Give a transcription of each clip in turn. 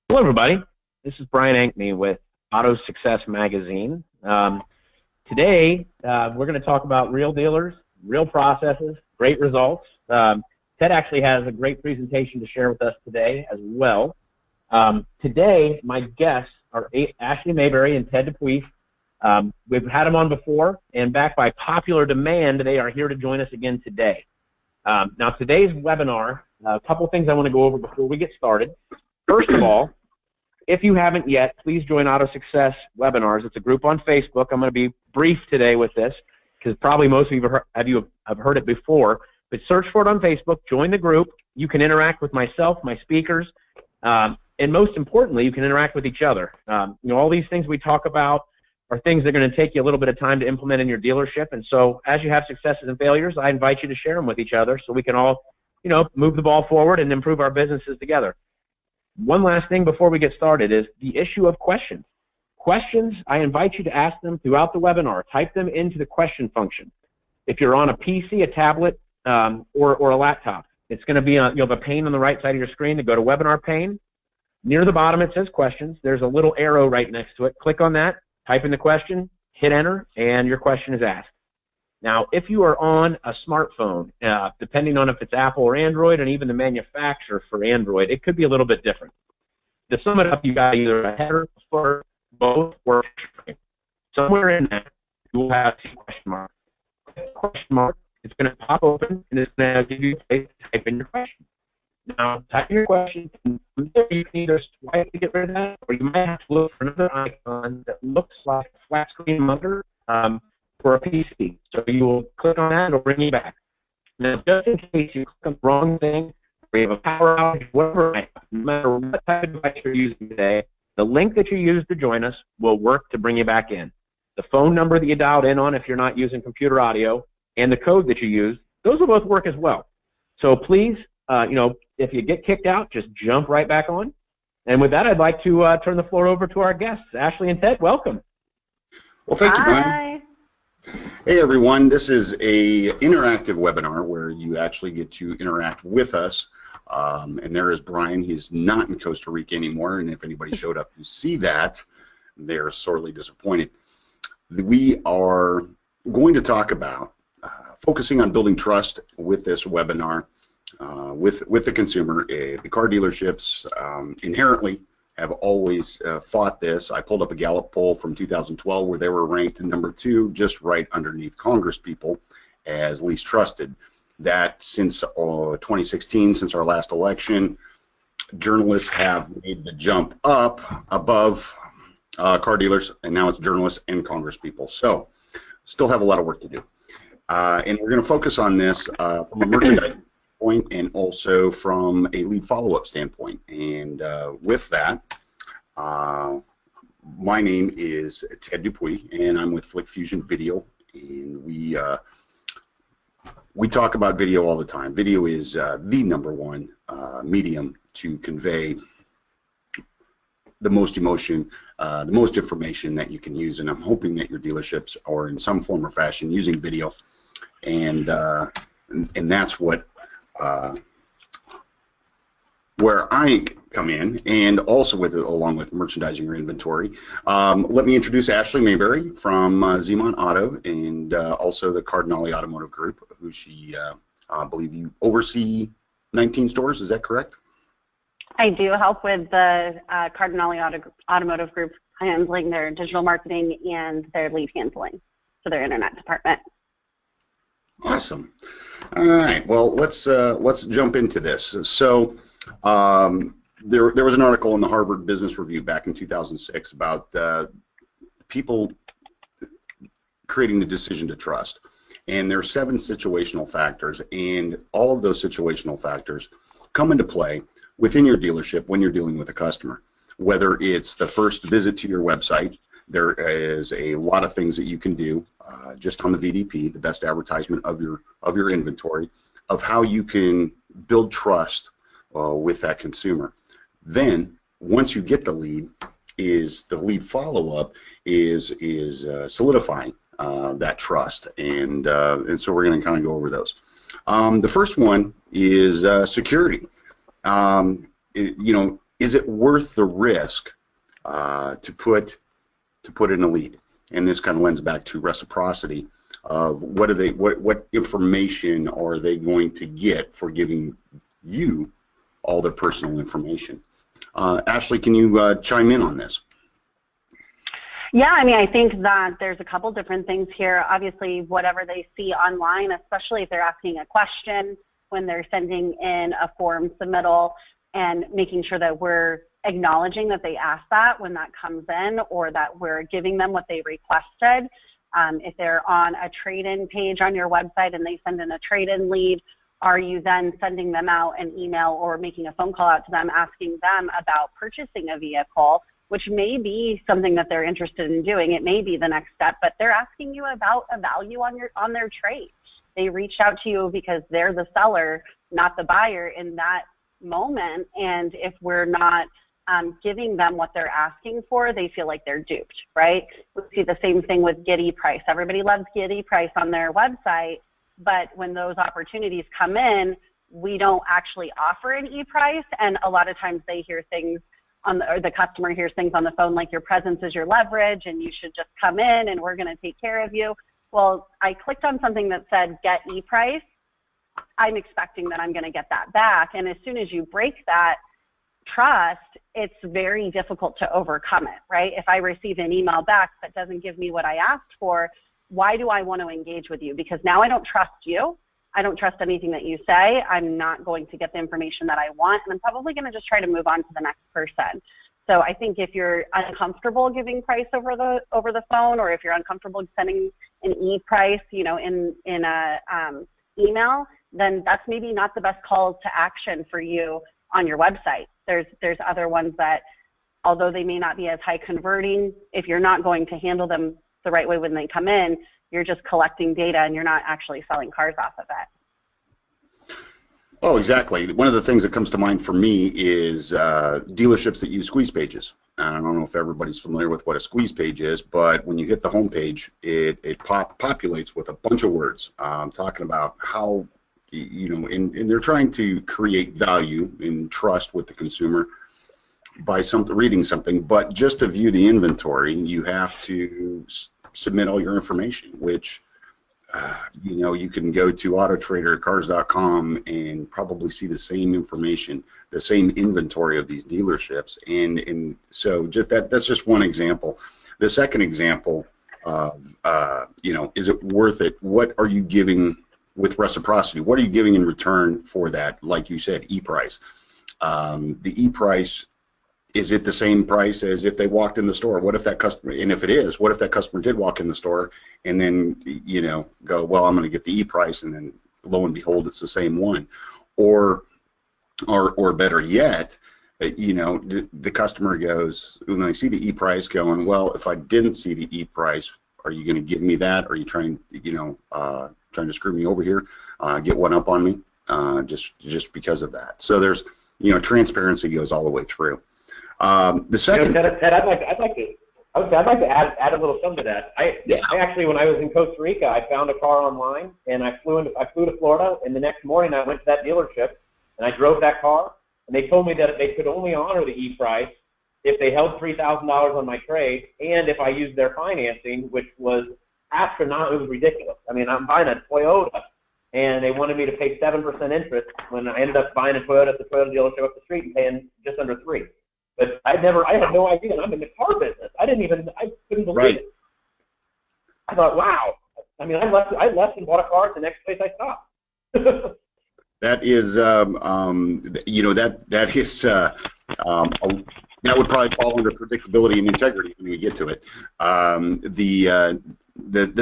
Hello, everybody. This is Brian Ankney with AutoSuccess Magazine. Today, we're going to talk about real dealers, real processes, great results. Ted actually has a great presentation to share with us today as well. Today, my guests are Ashley Mayberry and Ted Dupuis. We've had them on before, and backed by popular demand, they are here to join us again today. Now, today's webinar, a couple things I want to go over before we get started. First of all, if you haven't yet, please join AutoSuccess Webinars. It's a group on Facebook. I'm going to be brief today with this because probably most of you have heard it before. But search for it on Facebook. Join the group. You can interact with myself, my speakers, and most importantly, you can interact with each other. All these things we talk about are things that are going to take you a little bit of time to implement in your dealership. And so as you have successes and failures, I invite you to share them with each other so we can all, move the ball forward and improve our businesses together. One last thing before we get started is the issue of questions. Questions, I invite you to ask them throughout the webinar. Type them into the question function. If you're on a PC, a tablet, or a laptop, it's going to be you'll have a pane on the right side of your screen to go to webinar pane. Near the bottom it says questions. There's a little arrow right next to it. Click on that, type in the question, hit enter, and your question is asked. Now, if you are on a smartphone, depending on if it's Apple or Android, and even the manufacturer for Android, it could be a little bit different. To sum it up, you got either a header, a footer, both, or a string. Somewhere in that, you will have two question marks. Click the question mark, it's going to pop open, and it's going to give you a place to type in your question. Now, type in your question. You can either swipe to get rid of that, or you might have to look for another icon that looks like a flat screen monitor. For a PC. So you will click on that, and it'll bring you back. Now, just in case you click on the wrong thing, or you have a power outage, whatever, no matter what type of device you're using today, the link that you use to join us will work to bring you back in. The phone number that you dialed in on if you're not using computer audio, and the code that you use, those will both work as well. So please, if you get kicked out, just jump right back on. And with that, I'd like to turn the floor over to our guests. Ashley and Ted, welcome. Well, thank you, Brian. Hey everyone, this is a interactive webinar where you actually get to interact with us. And there is Brian. He's not in Costa Rica anymore, and if anybody showed up to see that, they're sorely disappointed. We are going to talk about focusing on building trust with this webinar with the consumer. The car dealerships inherently have always fought this. I pulled up a Gallup poll from 2012 where they were ranked number 2, just right underneath Congress people, as least trusted. That since 2016, since our last election, journalists have made the jump up above car dealers, and now it's journalists and Congress people. So still have a lot of work to do. And we're going to focus on this from a merchandise point and also from a lead follow-up standpoint. And with that, my name is Ted Dupuis, and I'm with Flick Fusion Video, and we talk about video all the time. Video is the #1 medium to convey the most emotion, the most information that you can use, and I'm hoping that your dealerships are in some form or fashion using video, and that's what where I come in, and also along with merchandising your inventory. Let me introduce Ashley Mayberry from Zemont Auto, and also the Cardinale Automotive Group, who I believe you oversee 19 stores. Is that correct? I do help with the Cardinale Automotive Group, handling their digital marketing and their lead handling for their internet department. Awesome. All right. Well, let's jump into this. So there was an article in the Harvard Business Review back in 2006 about people creating the decision to trust, and there are 7 situational factors, and all of those situational factors come into play within your dealership when you're dealing with a customer. Whether it's the first visit to your website, there is a lot of things that you can do just on the VDP, the best advertisement of your inventory, of how you can build trust with that consumer. Then, once you get the lead, is the lead follow-up is solidifying that trust, and so we're going to kind of go over those. The first one is security. You know, is it worth the risk to put in a lead? And this kind of lends back to reciprocity of what information are they going to get for giving you all their personal information. Ashley, can you chime in on this? Yeah, I mean, I think that there's a couple different things here. Obviously, whatever they see online, especially if they're asking a question, when they're sending in a form submittal, and making sure that we're acknowledging that they asked that when that comes in, or that we're giving them what they requested. If they're on a trade-in page on your website and they send in a trade-in lead, are you then sending them out an email or making a phone call out to them asking them about purchasing a vehicle, which may be something that they're interested in doing. It may be the next step, but they're asking you about a value on their trade. They reached out to you because they're the seller, not the buyer in that moment. And if we're not giving them what they're asking for, they feel like they're duped, right? We see the same thing with Get ePrice. Everybody loves Get ePrice on their website, but when those opportunities come in, we don't actually offer an ePrice, and a lot of times they hear things or the customer hears things on the phone like your presence is your leverage and you should just come in and we're going to take care of you. Well, I clicked on something that said Get ePrice. I'm expecting that I'm going to get that back, and as soon as you break that trust, it's very difficult to overcome it, right? If I receive an email back that doesn't give me what I asked for, why do I want to engage with you? Because now I don't trust you. I don't trust anything that you say. I'm not going to get the information that I want, and I'm probably going to just try to move on to the next person. So I think if you're uncomfortable giving price over the phone, or if you're uncomfortable sending an e-price, you know, in a email, then that's maybe not the best call to action for you on your website. There's other ones that, although they may not be as high converting, if you're not going to handle them the right way when they come in, you're just collecting data and you're not actually selling cars off of it. Oh, exactly. One of the things that comes to mind for me is dealerships that use squeeze pages. And I don't know if everybody's familiar with what a squeeze page is, but when you hit the home page, it populates with a bunch of words talking about how, you know, and they're trying to create value and trust with the consumer by reading something. But just to view the inventory, you have to submit all your information, which you know, you can go to AutoTrader, Cars.com, and probably see the same information, the same inventory of these dealerships, and so just that's just one example. The second example, you know, is it worth it? What are you giving with reciprocity? What are you giving in return for that? Like you said, e-price. The e-price, is it the same price as if they walked in the store? What if that customer, and if it is, what if that customer did walk in the store and then, you know, go, well, I'm going to get the e-price, and then lo and behold, it's the same one. Or better yet, you know, the customer goes, when they see the e-price, going, well, if I didn't see the e-price, are you going to give me that? Are you trying, you know, trying to screw me over here, get one up on me, just because of that? So there's, you know, transparency goes all the way through. The second, you know, Ted, I'd like to add a little something to that. I actually, when I was in Costa Rica, I found a car online, and I flew to Florida, and the next morning I went to that dealership and I drove that car, and they told me that they could only honor the e-price if they held $3,000 on my trade, and if I used their financing, which was astronomical. It was ridiculous. I mean, I'm buying a Toyota, and they wanted me to pay 7% interest when I ended up buying a Toyota at the Toyota dealership up the street and paying just under 3%. But I had no idea, and I'm in the car business. I couldn't believe it. I thought, wow. I mean, I left and bought a car at the next place I stopped. That is, you know, that is, that would probably fall under predictability and integrity when we get to it. The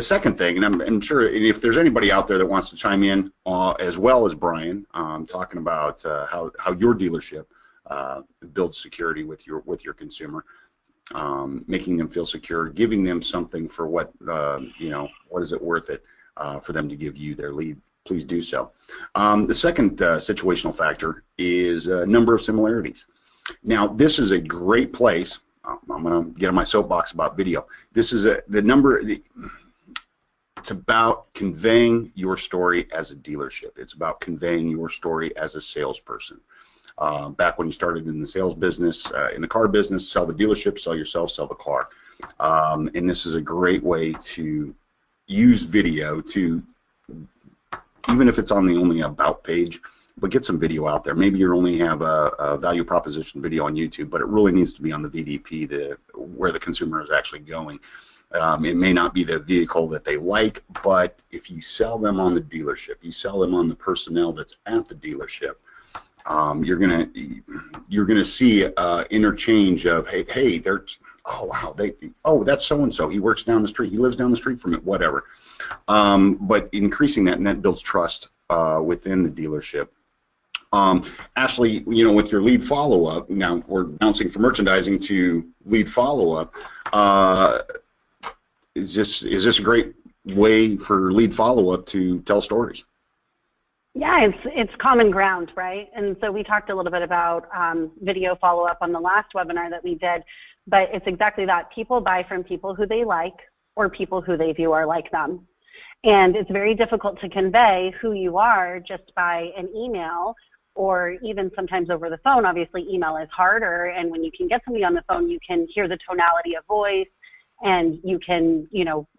second thing, and I'm sure if there's anybody out there that wants to chime in as well as Brian, talking about how your dealership builds security with your consumer, making them feel secure, giving them something for what, you know, what is it worth it for them to give you their lead, please do so. The second situational factor is number of similarities. Now, this is a great place. I'm going to get on my soapbox about video. This is it's about conveying your story as a dealership. It's about conveying your story as a salesperson. back when you started in the sales business, in the car business, sell the dealership, sell yourself, sell the car. And this is a great way to use video to, even if it's on the only about page, but get some video out there. Maybe you only have a value proposition video on YouTube, but it really needs to be on the VDP, where the consumer is actually going. It may not be the vehicle that they like, but if you sell them on the dealership, you sell them on the personnel that's at the dealership, you're gonna see interchange of hey, they're, oh wow, that's so and so. He works down the street. He lives down the street from it. Whatever. But increasing that, and that builds trust within the dealership. Ashley, with your lead follow-up, now we're bouncing from merchandising to lead follow-up. Is this a great way for lead follow-up to tell stories? Yeah, it's common ground, right? And so we talked a little bit about video follow-up on the last webinar that we did, but it's exactly that. People buy from people who they like or people who they view are like them. And it's very difficult to convey who you are just by an email, or even sometimes over the phone. Obviously, email is harder, and when you can get somebody on the phone, you can hear the tonality of voice, and you can,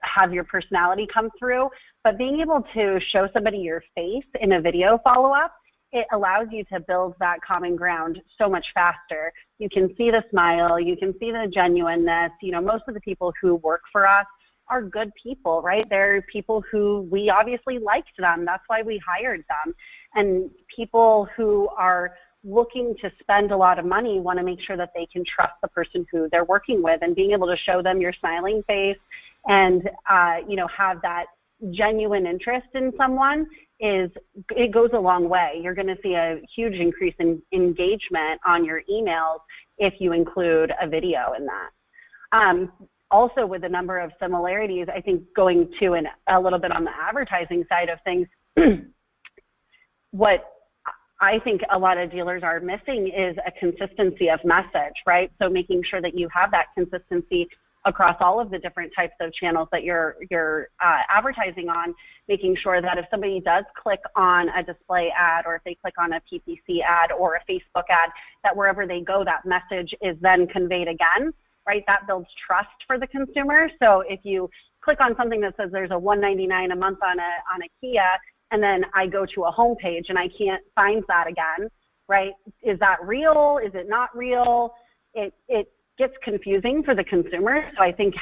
have your personality come through. But being able to show somebody your face in a video follow-up, it allows you to build that common ground so much faster. You can see the smile, you can see the genuineness. Most of the people who work for us are good people, right? They're people who we obviously liked them. That's why we hired them. And people who are looking to spend a lot of money want to make sure that they can trust the person who they're working with, and being able to show them your smiling face and, have that genuine interest in someone it goes a long way. You're going to see a huge increase in engagement on your emails if you include a video in that. Also, with a number of similarities, I think going to a little bit on the advertising side of things, what I think a lot of dealers are missing is a consistency of message, right? So making sure that you have that consistency across all of the different types of channels that you're advertising on, making sure that if somebody does click on a display ad, or if they click on a PPC ad or a Facebook ad, that wherever they go, that message is then conveyed again, right? That builds trust for the consumer. So if you click on something that says there's a $199 a month on a Kia, and then I go to a home page and I can't find that again, right? Is that real? Is it not real? It gets confusing for the consumer. So I think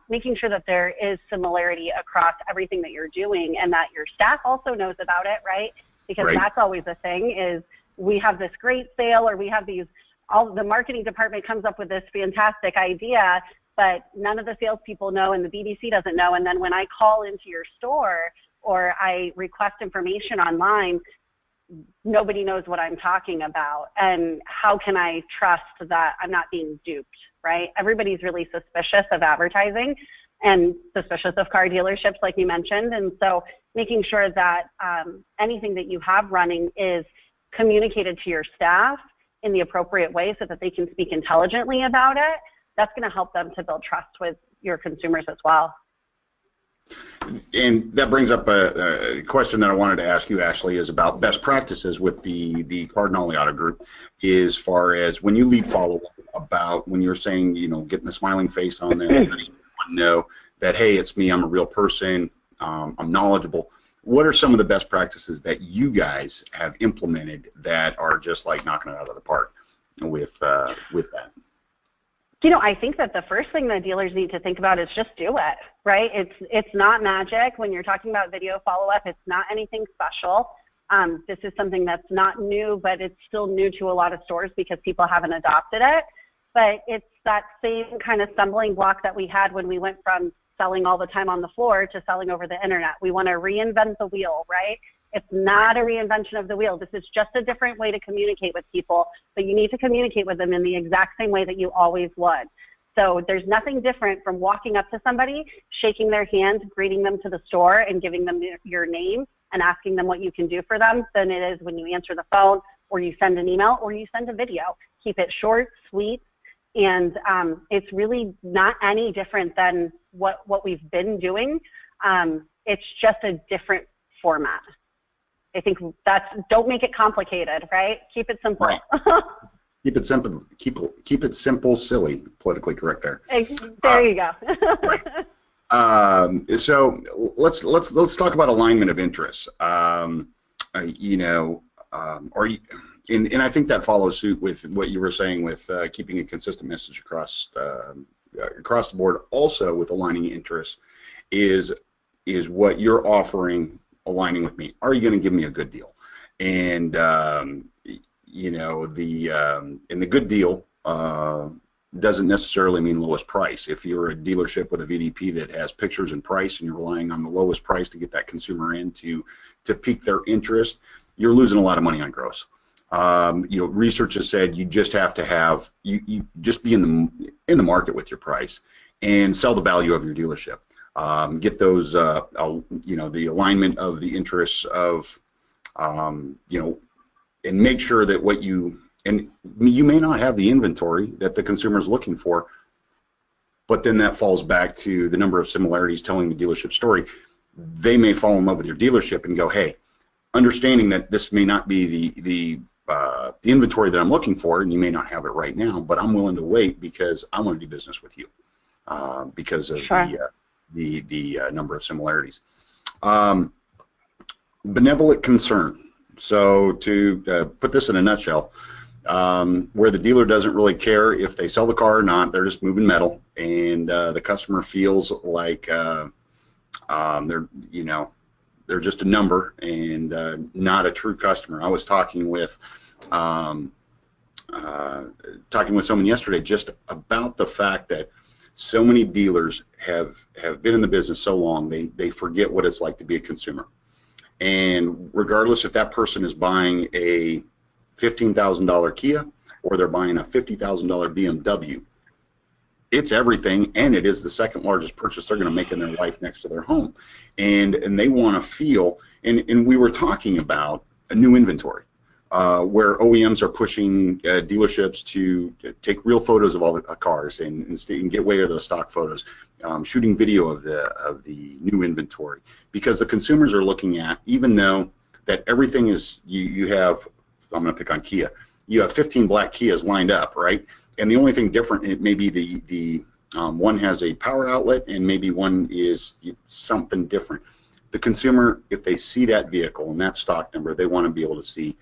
making sure that there is similarity across everything that you're doing, and that your staff also knows about it, right? Because that's always a thing, is we have this great sale, or we have the marketing department comes up with this fantastic idea, but none of the salespeople know, and the BDC doesn't know. And then when I call into your store, or I request information online, nobody knows what I'm talking about. And how can I trust that I'm not being duped, right? Everybody's really suspicious of advertising and suspicious of car dealerships, like you mentioned. And so making sure that anything that you have running is communicated to your staff in the appropriate way so that they can speak intelligently about it, that's going to help them to build trust with your consumers as well. And that brings up a question that I wanted to ask you, Ashley, is about best practices with the Cardinale Auto Group, as far as when you lead follow-up, about when you're saying, getting the smiling face on there, letting everyone know that, hey, it's me, I'm a real person, I'm knowledgeable. What are some of the best practices that you guys have implemented that are just like knocking it out of the park with that? I think that the first thing that dealers need to think about is just do it, right? It's not magic. When you're talking about video follow-up, it's not anything special. This is something that's not new, but it's still new to a lot of stores because people haven't adopted it. But it's that same kind of stumbling block that we had when we went from selling all the time on the floor to selling over the internet. We want to reinvent the wheel, right? It's not a reinvention of the wheel. This is just a different way to communicate with people, but you need to communicate with them in the exact same way that you always would. So there's nothing different from walking up to somebody, shaking their hand, greeting them to the store, and giving them your name and asking them what you can do for them than it is when you answer the phone, or you send an email, or you send a video. Keep it short, sweet, and it's really not any different than what we've been doing. It's just a different format. I think don't make it complicated, right? Keep it simple. Right. Keep it simple. Keep it simple, silly. Politically correct there. There you go. Right. So let's talk about alignment of interests. You know, and I think that follows suit with what you were saying with keeping a consistent message across the board. Also, with aligning interests, is what you're offering aligning with me? Are you going to give me a good deal? And you know, and the good deal doesn't necessarily mean lowest price. If you're a dealership with a VDP that has pictures and price, and you're relying on the lowest price to get that consumer in to pique their interest, you're losing a lot of money on gross. You know, research has said you just have to have you just be in the market with your price and sell the value of your dealership. Get those you know, the alignment of the interests of you know, and make sure that what you may not have the inventory that the consumer is looking for, but then that falls back to the number of similarities telling the dealership story. They may fall in love with your dealership and go, hey, understanding that this may not be the inventory that I'm looking for, and you may not have it right now, but I'm willing to wait because I want to do business with you because of the number of similarities. Benevolent concern. So to put this in a nutshell, where the dealer doesn't really care if they sell the car or not, they're just moving metal, and the customer feels like they're, you know, they're just a number and not a true customer. I was talking with someone yesterday just about the fact that so many dealers have been in the business so long they forget what it's like to be a consumer. And regardless if that person is buying a $15,000 Kia or they're buying a $50,000 BMW, it's everything, and it is the second largest purchase they're going to make in their life next to their home. And they want to feel, and we were talking about a new inventory where OEMs are pushing dealerships to take real photos of all the cars and get way of those stock photos, shooting video of the new inventory, because the consumers are looking at, even though that everything is, you have, I'm going to pick on Kia, you have 15 black Kias lined up, right? And the only thing different, it may be the one has a power outlet and maybe one is something different. The consumer, if they see that vehicle and that stock number, they want to be able to see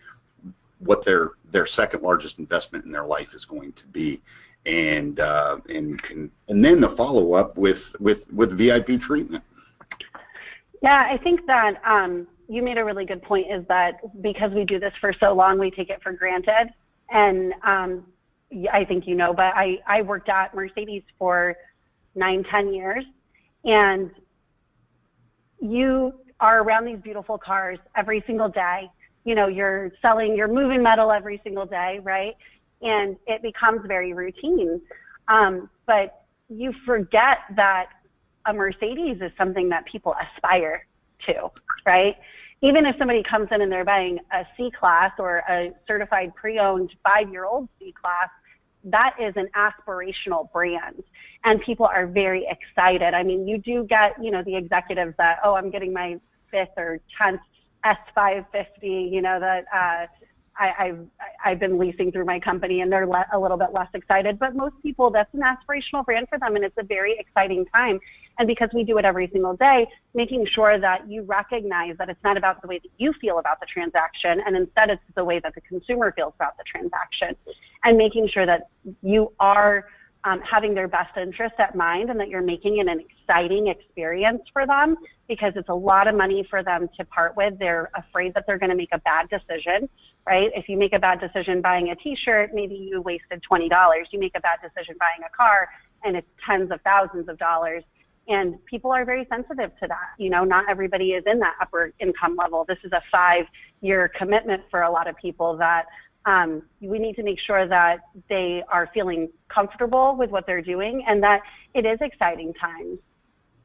what their second largest investment in their life is going to be, and then the follow up with VIP treatment. Yeah, I think that you made a really good point, is that because we do this for so long, we take it for granted. And I think you know, but I worked at Mercedes for 9-10 years, and you are around these beautiful cars every single day. You know, you're moving metal every single day, right? And it becomes very routine. But you forget that a Mercedes is something that people aspire to, right? Even if somebody comes in and they're buying a C-Class or a certified pre-owned 5-year-old C-Class, that is an aspirational brand, and people are very excited. I mean, you do get, you know, the executives that, oh, I'm getting my 5th or 10th S550, you know, that I've been leasing through my company, and they're a little bit less excited. But most people, that's an aspirational brand for them, and it's a very exciting time. And because we do it every single day, making sure that you recognize that it's not about the way that you feel about the transaction, and instead it's the way that the consumer feels about the transaction, and making sure that you are having their best interest at mind, and that you're making it an exciting experience for them, because it's a lot of money for them to part with. They're afraid that they're going to make a bad decision, right? If you make a bad decision buying a t-shirt, maybe you wasted $20. You make a bad decision buying a car, and it's tens of thousands of dollars. And people are very sensitive to that. You know, not everybody is in that upper income level. This is a 5-year commitment for a lot of people that we need to make sure that they are feeling comfortable with what they're doing, and that it is exciting times.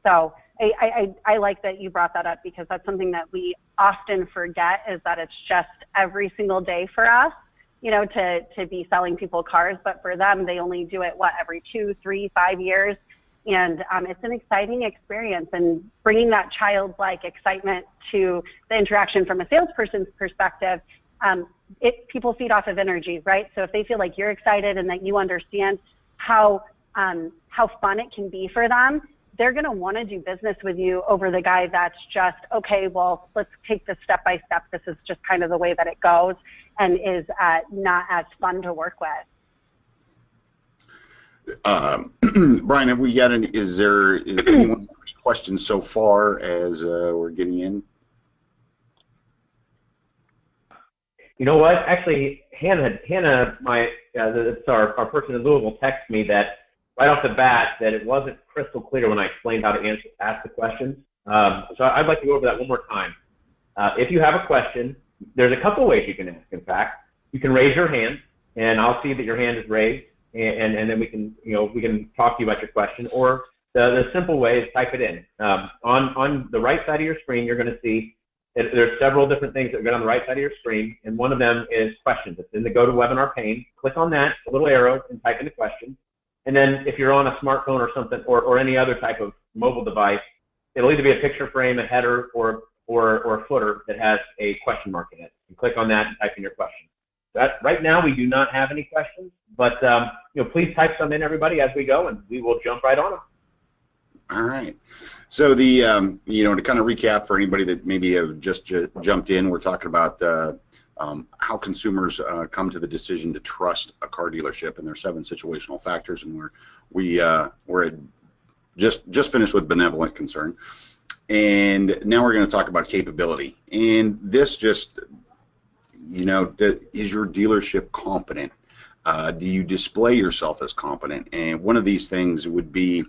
So I like that you brought that up, because that's something that we often forget, is that it's just every single day for us, you know, to be selling people cars. But for them, they only do it, every 2, 3, 5 years. And it's an exciting experience, and bringing that childlike excitement to the interaction from a salesperson's perspective, people feed off of energy, right? So if they feel like you're excited and that you understand how fun it can be for them, they're going to want to do business with you over the guy that's just, okay, well, let's take this step by step. This is just kind of the way that it goes, and is not as fun to work with. Brian, have we got is there anyone questions so far as we're getting in? You know what? Actually, Hannah, that's our person in Louisville, texted me that right off the bat that it wasn't crystal clear when I explained how to ask the questions. So I'd like to go over that one more time. If you have a question, there's a couple ways you can ask. In fact, you can raise your hand, and I'll see that your hand is raised. And then we can talk to you about your question, or the simple way is type it in. On the right side of your screen, you're going to see that there's several different things that go on the right side of your screen, and one of them is questions. It's in the Go to Webinar pane. Click on that, a little arrow, and type in the question. And then if you're on a smartphone or something, or any other type of mobile device, it'll either be a picture frame, a header, or a footer that has a question mark in it. You click on that and type in your question. Right now, we do not have any questions, but please type some in, everybody, as we go, and we will jump right on them. All right. So the to kind of recap for anybody that maybe have just jumped in, we're talking about how consumers come to the decision to trust a car dealership, and there's 7 situational factors, and we're just finished with benevolent concern, and now we're going to talk about capability, and this just. Is your dealership competent? Do you display yourself as competent? And one of these things would be,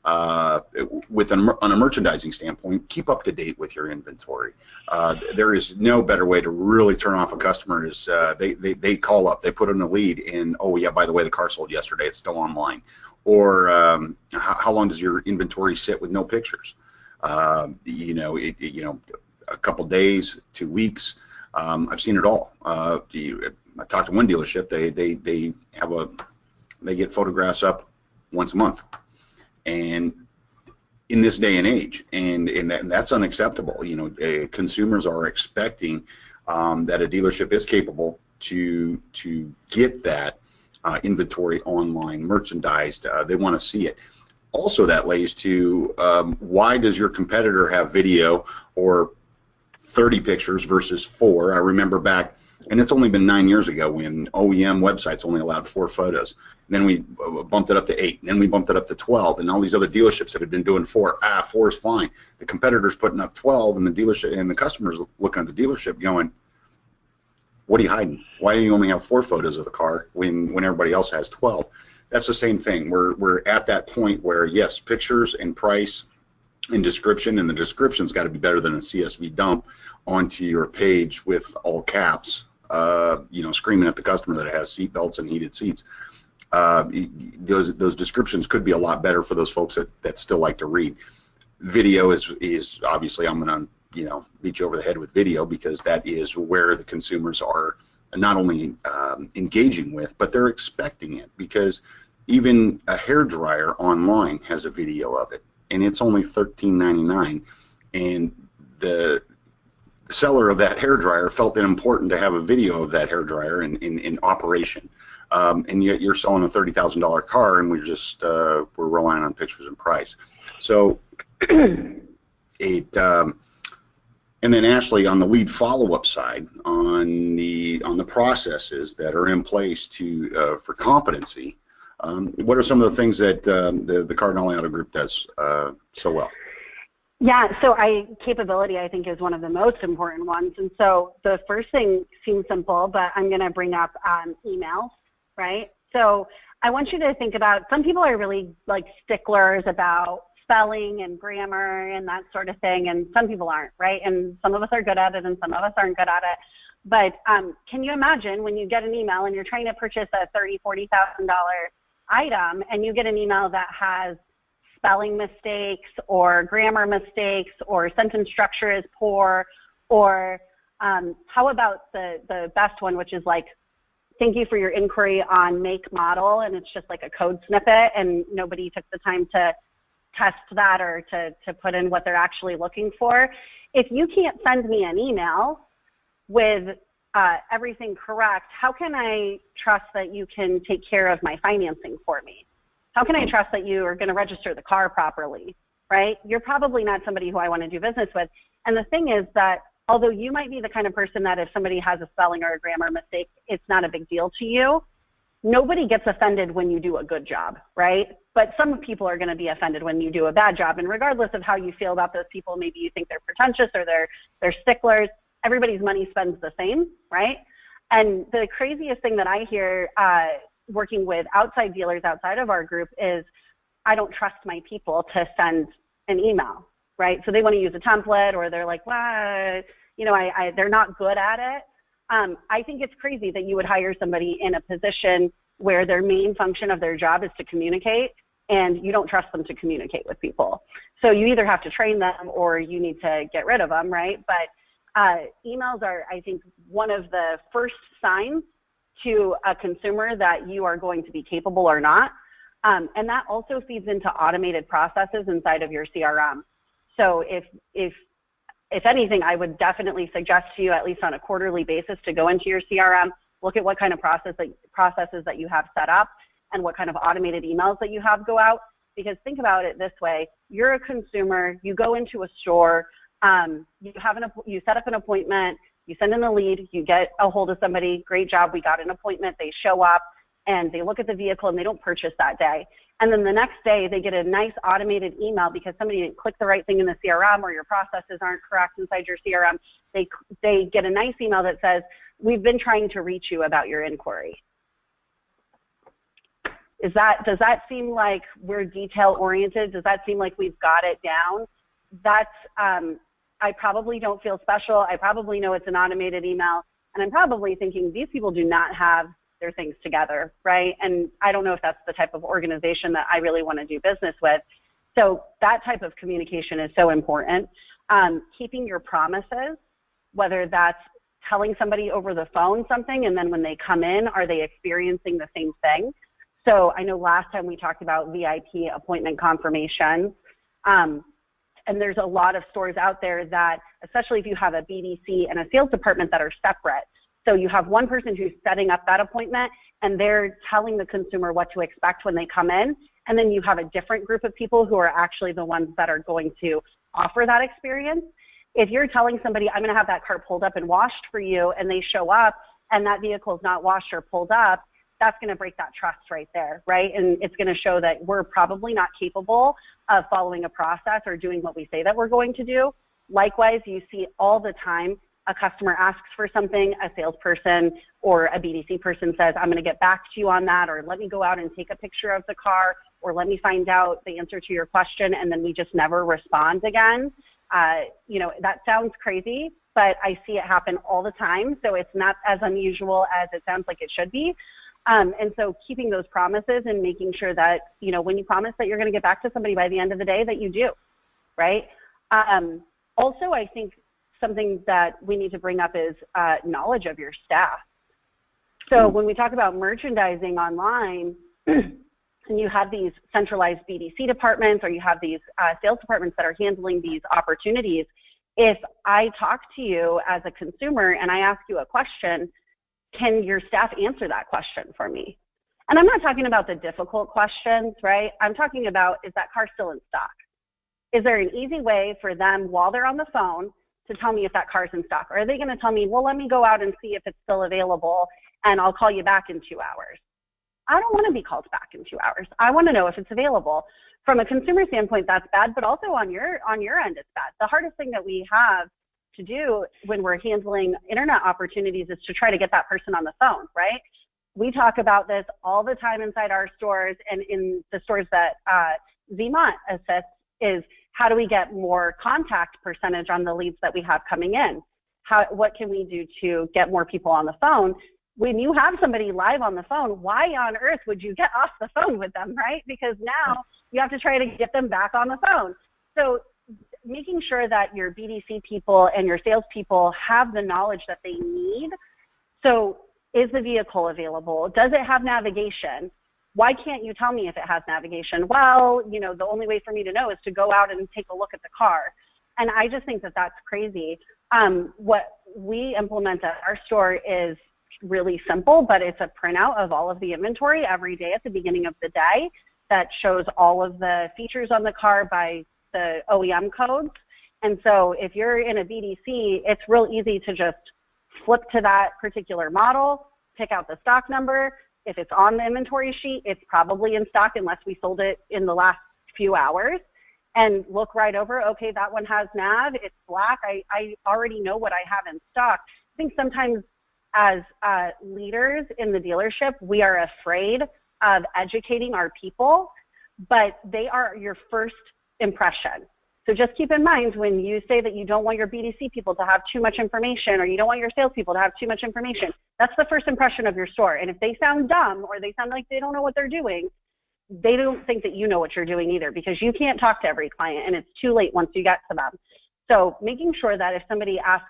on a merchandising standpoint, keep up to date with your inventory. There is no better way to really turn off a customer is they call up, they put in a lead, and oh yeah, by the way, the car sold yesterday, it's still online. Or how long does your inventory sit with no pictures? A couple days, 2 weeks. I've seen it all. I talked to one dealership. They get photographs up once a month, and in this day and age, and that's unacceptable. Consumers are expecting that a dealership is capable to get that inventory online, merchandised. They want to see it. Also, that lays to why does your competitor have video or 30 pictures versus 4. I remember back, and it's only been 9 years ago, when OEM websites only allowed 4 photos. And then we bumped it up to 8, and then we bumped it up to 12, and all these other dealerships that had been doing 4. 4 is fine. The competitor's putting up 12, and the dealership and the customers looking at the dealership going, "What are you hiding? Why do you only have 4 photos of the car when everybody else has 12?" That's the same thing. We're at that point where, yes, pictures and price and description, and the description's got to be better than a CSV dump onto your page with all caps, screaming at the customer that it has seat belts and heated seats. Those descriptions could be a lot better for those folks that still like to read. Video is obviously, I'm going to beat you over the head with video, because that is where the consumers are not only engaging with, but they're expecting it, because even a hairdryer online has a video of it, and it's only $13.99, and the seller of that hairdryer felt it important to have a video of that hairdryer in operation, and yet you're selling a $30,000 car, and we're relying on pictures and price. So and then Ashley, on the lead follow-up side, on the processes that are in place for competency, what are some of the things that the Cardinale Auto Group does so well? Yeah, so capability, I think, is one of the most important ones. And so the first thing seems simple, but I'm going to bring up emails, right? So I want you to think about, some people are really sticklers about spelling and grammar and that sort of thing, and some people aren't, right? And some of us are good at it and some of us aren't good at it. But can you imagine when you get an email and you're trying to purchase a $30,000, $40,000 item, and you get an email that has spelling mistakes or grammar mistakes or sentence structure is poor, or how about the best one, which is thank you for your inquiry on make model, and it's just like a code snippet, and nobody took the time to test that or to put in what they're actually looking for. If you can't send me an email with everything correct, how can I trust that you can take care of my financing for me? How can I trust that you are going to register the car properly, right? You're probably not somebody who I want to do business with. And the thing is that although you might be the kind of person that if somebody has a spelling or a grammar mistake, it's not a big deal to you, nobody gets offended when you do a good job, right? But some people are going to be offended when you do a bad job. And regardless of how you feel about those people, maybe you think they're pretentious or they're sticklers, everybody's money spends the same, right? And the craziest thing that I hear working with outside dealers outside of our group is, I don't trust my people to send an email, right? So they want to use a template, or they're like, well, you know, they're not good at it. I think it's crazy that you would hire somebody in a position where their main function of their job is to communicate, and you don't trust them to communicate with people. So you either have to train them or you need to get rid of them, right? But emails are, I think, one of the first signs to a consumer that you are going to be capable or not. And that also feeds into automated processes inside of your CRM. So if anything, I would definitely suggest to you, at least on a quarterly basis, to go into your CRM, look at what kind of processes that you have set up and what kind of automated emails that you have go out. Because think about it this way: you're a consumer, you go into a store, you set up an appointment, you send in a lead, you get a hold of somebody, great job, we got an appointment, they show up and they look at the vehicle and they don't purchase that day. And then the next day they get a nice automated email because somebody didn't click the right thing in the CRM, or your processes aren't correct inside your CRM. They get a nice email that says, we've been trying to reach you about your inquiry. Does that seem like we're detail oriented? Does that seem like we've got it down? That's, I probably don't feel special. I probably know it's an automated email, and I'm probably thinking these people do not have their things together, right? And I don't know if that's the type of organization that I really want to do business with. So that type of communication is so important. Keeping your promises, whether that's telling somebody over the phone something, and then when they come in, are they experiencing the same thing? So I know last time we talked about VIP appointment confirmations. And there's a lot of stores out there that, especially if you have a BDC and a sales department that are separate. So you have one person who's setting up that appointment and they're telling the consumer what to expect when they come in. And then you have a different group of people who are actually the ones that are going to offer that experience. If you're telling somebody, I'm going to have that car pulled up and washed for you, and they show up and that vehicle is not washed or pulled up, that's going to break that trust right there, right? And it's going to show that we're probably not capable of following a process or doing what we say that we're going to do. Likewise, you see all the time, a customer asks for something, a salesperson or a BDC person says, I'm going to get back to you on that, or let me go out and take a picture of the car, or let me find out the answer to your question, and then we just never respond again. You know, that sounds crazy, but I see it happen all the time, so it's not as unusual as it sounds like it should be. And so keeping those promises and making sure that, you know, when you promise that you're going to get back to somebody by the end of the day, that you do, right? Also, I think something that we need to bring up is knowledge of your staff. So when we talk about merchandising online, and you have these centralized BDC departments, or you have these sales departments that are handling these opportunities, if I talk to you as a consumer and I ask you a question, can your staff answer that question for me? And I'm not talking about the difficult questions, right? I'm talking about, is that car still in stock? Is there an easy way for them, while they're on the phone, to tell me if that car's in stock? Or are they going to tell me, well, let me go out and see if it's still available and I'll call you back in 2 hours? I don't want to be called back in 2 hours. I want to know if it's available. From a consumer standpoint, that's bad, but also on your end, it's bad. The hardest thing that we have to do when we're handling internet opportunities is to try to get that person on the phone, right? We talk about this all the time inside our stores and in the stores that Zmont assists, is how do we get more contact percentage on the leads that we have coming in? What can we do to get more people on the phone? When you have somebody live on the phone, why on earth would you get off the phone with them, right? Because now you have to try to get them back on the phone. So making sure that your BDC people and your salespeople have the knowledge that they need. So is the vehicle available? Does it have navigation? Why can't you tell me if it has navigation? Well, you know, the only way for me to know is to go out and take a look at the car. And I just think that that's crazy. What we implement at our store is really simple, but it's a printout of all of the inventory every day at the beginning of the day that shows all of the features on the car by the OEM codes. And so if you're in a BDC, it's real easy to just flip to that particular model, pick out the stock number. If it's on the inventory sheet, it's probably in stock unless we sold it in the last few hours, and look right over, okay, that one has nav, it's black, I already know what I have in stock. I think sometimes as leaders in the dealership, we are afraid of educating our people, but they are your first impression. So just keep in mind when you say that you don't want your BDC people to have too much information, or you don't want your salespeople to have too much information, that's the first impression of your store. And if they sound dumb or they sound like they don't know what they're doing, they don't think that you know what you're doing either, because you can't talk to every client and it's too late once you get to them. So making sure that if somebody asks,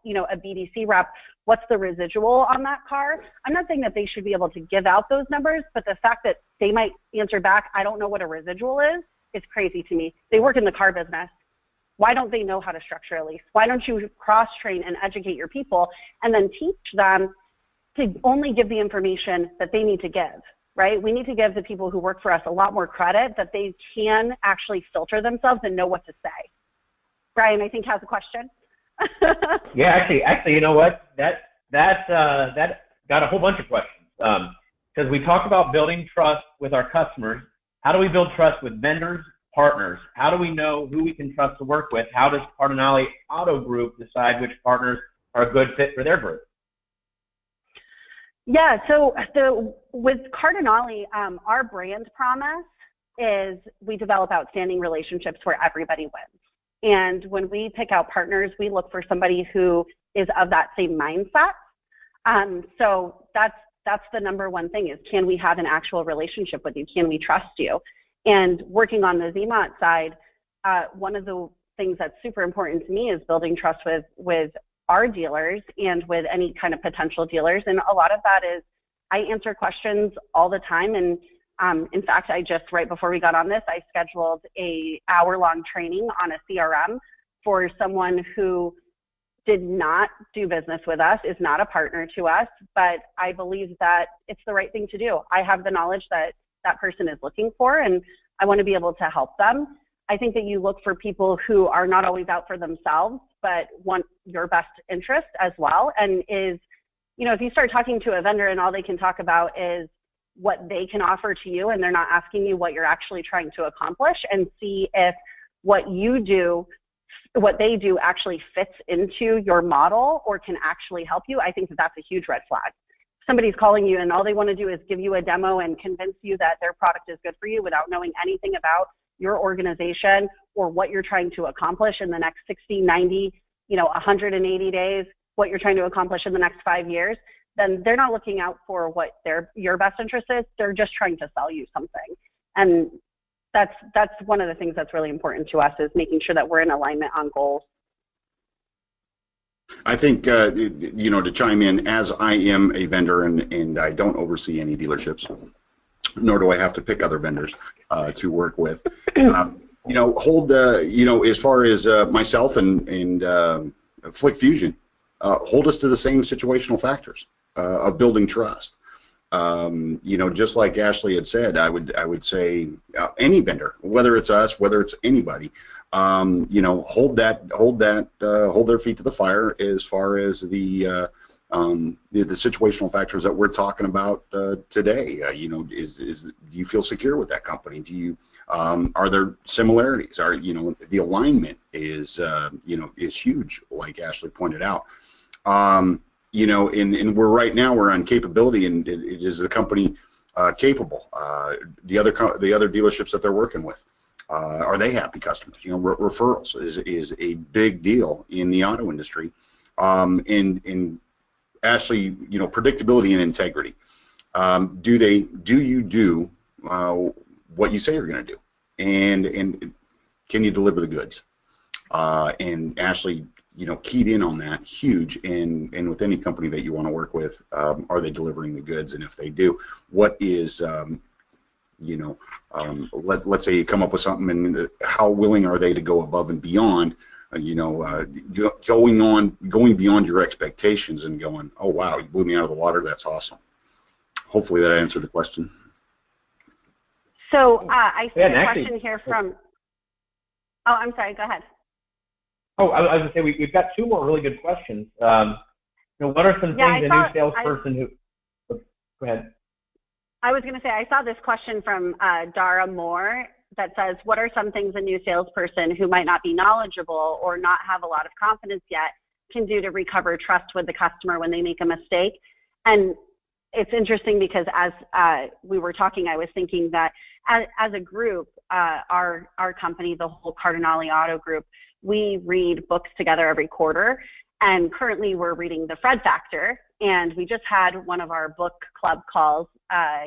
you know, a BDC rep, what's the residual on that car? I'm not saying that they should be able to give out those numbers, but the fact that they might answer back, I don't know what a residual is crazy to me. They work in the car business. Why don't they know how to structure a lease? Why don't you cross-train and educate your people and then teach them to only give the information that they need to give? Right? We need to give the people who work for us a lot more credit that they can actually filter themselves and know what to say. Brian, I think, has a question. Yeah, actually, you know what? That got a whole bunch of questions. Because we talk about building trust with our customers. How do we build trust with vendors, partners? How do we know who we can trust to work with? How does Cardinale Auto Group decide which partners are a good fit for their group? Yeah, so with Cardinale, our brand promise is we develop outstanding relationships where everybody wins. And when we pick out partners, we look for somebody who is of that same mindset. So that's the number one thing is, can we have an actual relationship with you? Can we trust you? And working on the ZMOT side, one of the things that's super important to me is building trust with our dealers and with any kind of potential dealers. And a lot of that is I answer questions all the time. And in fact, right before we got on this, I scheduled a hour-long training on a CRM for someone who did not do business with us, is not a partner to us, but I believe that it's the right thing to do. I have the knowledge that that person is looking for, and I want to be able to help them. I think that you look for people who are not always out for themselves, but want your best interest as well. And is, you know, if you start talking to a vendor and all they can talk about is what they can offer to you, and they're not asking you what you're actually trying to accomplish, and see if what you do, what they do actually fits into your model or can actually help you, I think that that's a huge red flag. Somebody's calling you and all they want to do is give you a demo and convince you that their product is good for you without knowing anything about your organization or what you're trying to accomplish in the next 60, 90, 180 days, what you're trying to accomplish in the next 5 years, then they're not looking out for what your best interest is. They're just trying to sell you something. And that's one of the things that's really important to us, is making sure that we're in alignment on goals. I think, to chime in, as I am a vendor and I don't oversee any dealerships, nor do I have to pick other vendors to work with, as far as myself and Flick Fusion, hold us to the same situational factors of building trust. Just like Ashley had said, I would say any vendor, whether it's us, whether it's anybody, hold their feet to the fire as far as the situational factors that we're talking about today. Do you feel secure with that company? Do you are there similarities? The alignment is huge, like Ashley pointed out. And we're on capability, and is the company capable? The other dealerships that they're working with, are they happy customers? Referrals is a big deal in the auto industry. And Ashley, predictability and integrity. Do you do what you say you're going to do, and can you deliver the goods? And Ashley, keyed in on that, huge. And with any company that you want to work with, are they delivering the goods? And if they do, what is, let's say you come up with something, and how willing are they to go above and beyond, going beyond your expectations and going, oh wow, you blew me out of the water, that's awesome. Hopefully that answered the question. So I see a question here from, oh, I'm sorry, go ahead. Oh, I was going to say, we've got two more really good questions. What are some things a new salesperson who, go ahead. I was going to say, I saw this question from Dara Moore that says, what are some things a new salesperson who might not be knowledgeable or not have a lot of confidence yet can do to recover trust with the customer when they make a mistake? And it's interesting because as we were talking, I was thinking that as a group, our company, the whole Cardinale Auto Group, we read books together every quarter. And currently we're reading The Fred Factor. And we just had one of our book club calls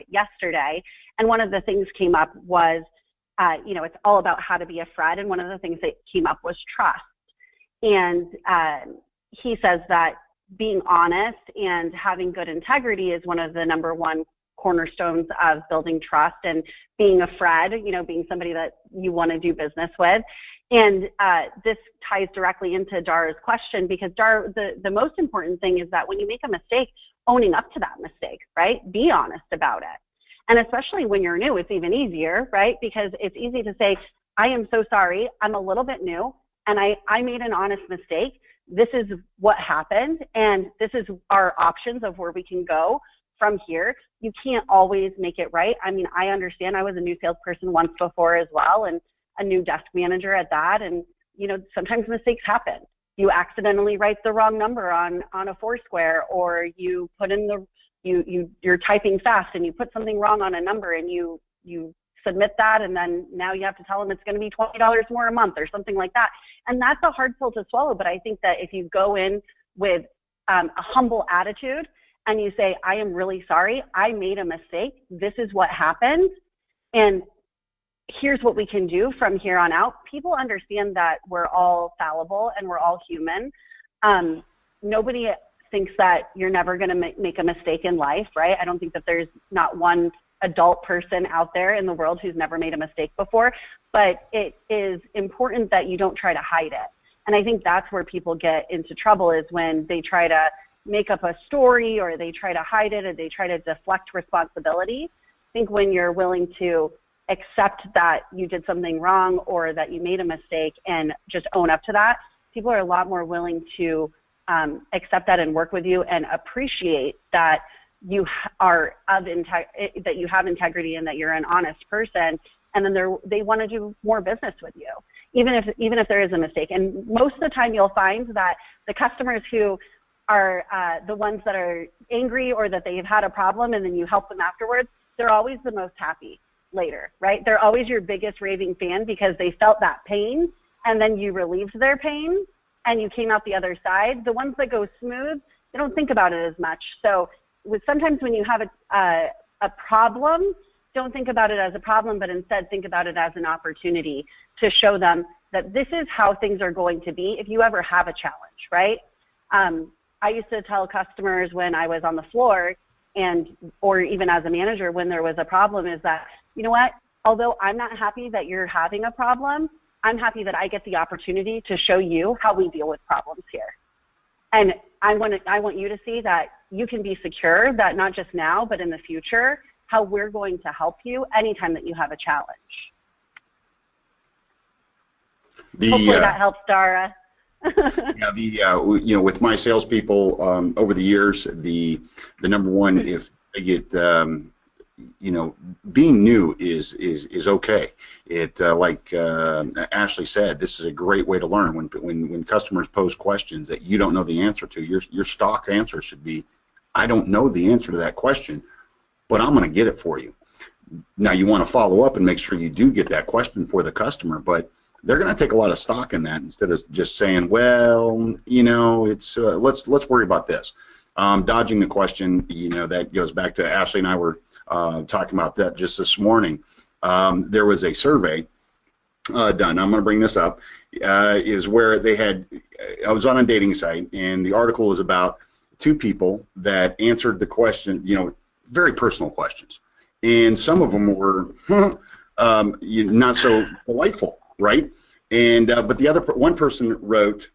yesterday. And one of the things came up was, it's all about how to be a Fred. And one of the things that came up was trust. And he says that being honest and having good integrity is one of the #1 cornerstones of building trust, and being a Fred, being somebody that you want to do business with. And this ties directly into Dara's question, because Dara, the most important thing is that when you make a mistake, owning up to that mistake, right? Be honest about it. And especially when you're new, it's even easier, right? Because it's easy to say, I am so sorry, I'm a little bit new, and I made an honest mistake. This is what happened, and this is our options of where we can go from here. You can't always make it right. I mean, I understand. I was a new salesperson once before as well, and a new desk manager at that. And, sometimes mistakes happen. You accidentally write the wrong number on a Foursquare, or you put in you're typing fast and you put something wrong on a number, and you submit that, and then now you have to tell them it's going to be $20 more a month or something like that. And that's a hard pill to swallow. But I think that if you go in with a humble attitude and you say, I am really sorry, I made a mistake, this is what happened, and here's what we can do from here on out, people understand that we're all fallible and we're all human. Nobody thinks that you're never going to make a mistake in life, right? I don't think that there's not one adult person out there in the world who's never made a mistake before, but it is important that you don't try to hide it. And I think that's where people get into trouble, is when they try to make up a story, or they try to hide it, or they try to deflect responsibility. I think when you're willing to accept that you did something wrong or that you made a mistake and just own up to that, people are a lot more willing to accept that and work with you and appreciate that you are that you have integrity and that you're an honest person, and then they want to do more business with you, even if there is a mistake. And most of the time you'll find that the customers who are the ones that are angry, or that they've had a problem and then you help them afterwards, they're always the most happy later, right? They're always your biggest raving fan, because they felt that pain and then you relieved their pain and you came out the other side. The ones that go smooth, they don't think about it as much. So sometimes when you have a problem, don't think about it as a problem, but instead think about it as an opportunity to show them that this is how things are going to be if you ever have a challenge, right? I used to tell customers when I was on the floor, or even as a manager when there was a problem, is that, you know what, although I'm not happy that you're having a problem, I'm happy that I get the opportunity to show you how we deal with problems here. And I want you to see that you can be secure, that not just now, but in the future, how we're going to help you anytime that you have a challenge. Hopefully that helps, Dara. Yeah, with my salespeople over the years, the #1, if they get, being new is okay. It like Ashley said, this is a great way to learn. When customers pose questions that you don't know the answer to, your stock answer should be, I don't know the answer to that question, but I'm going to get it for you. Now you want to follow up and make sure you do get that question for the customer, but they're going to take a lot of stock in that, instead of just saying, well, it's let's worry about this. Dodging the question, that goes back to Ashley and I were talking about that just this morning. There was a survey done, I'm going to bring this up, is where they had, I was on a dating site, and the article was about two people that answered the question, very personal questions. And some of them were not so delightful, right? And but the other one person wrote,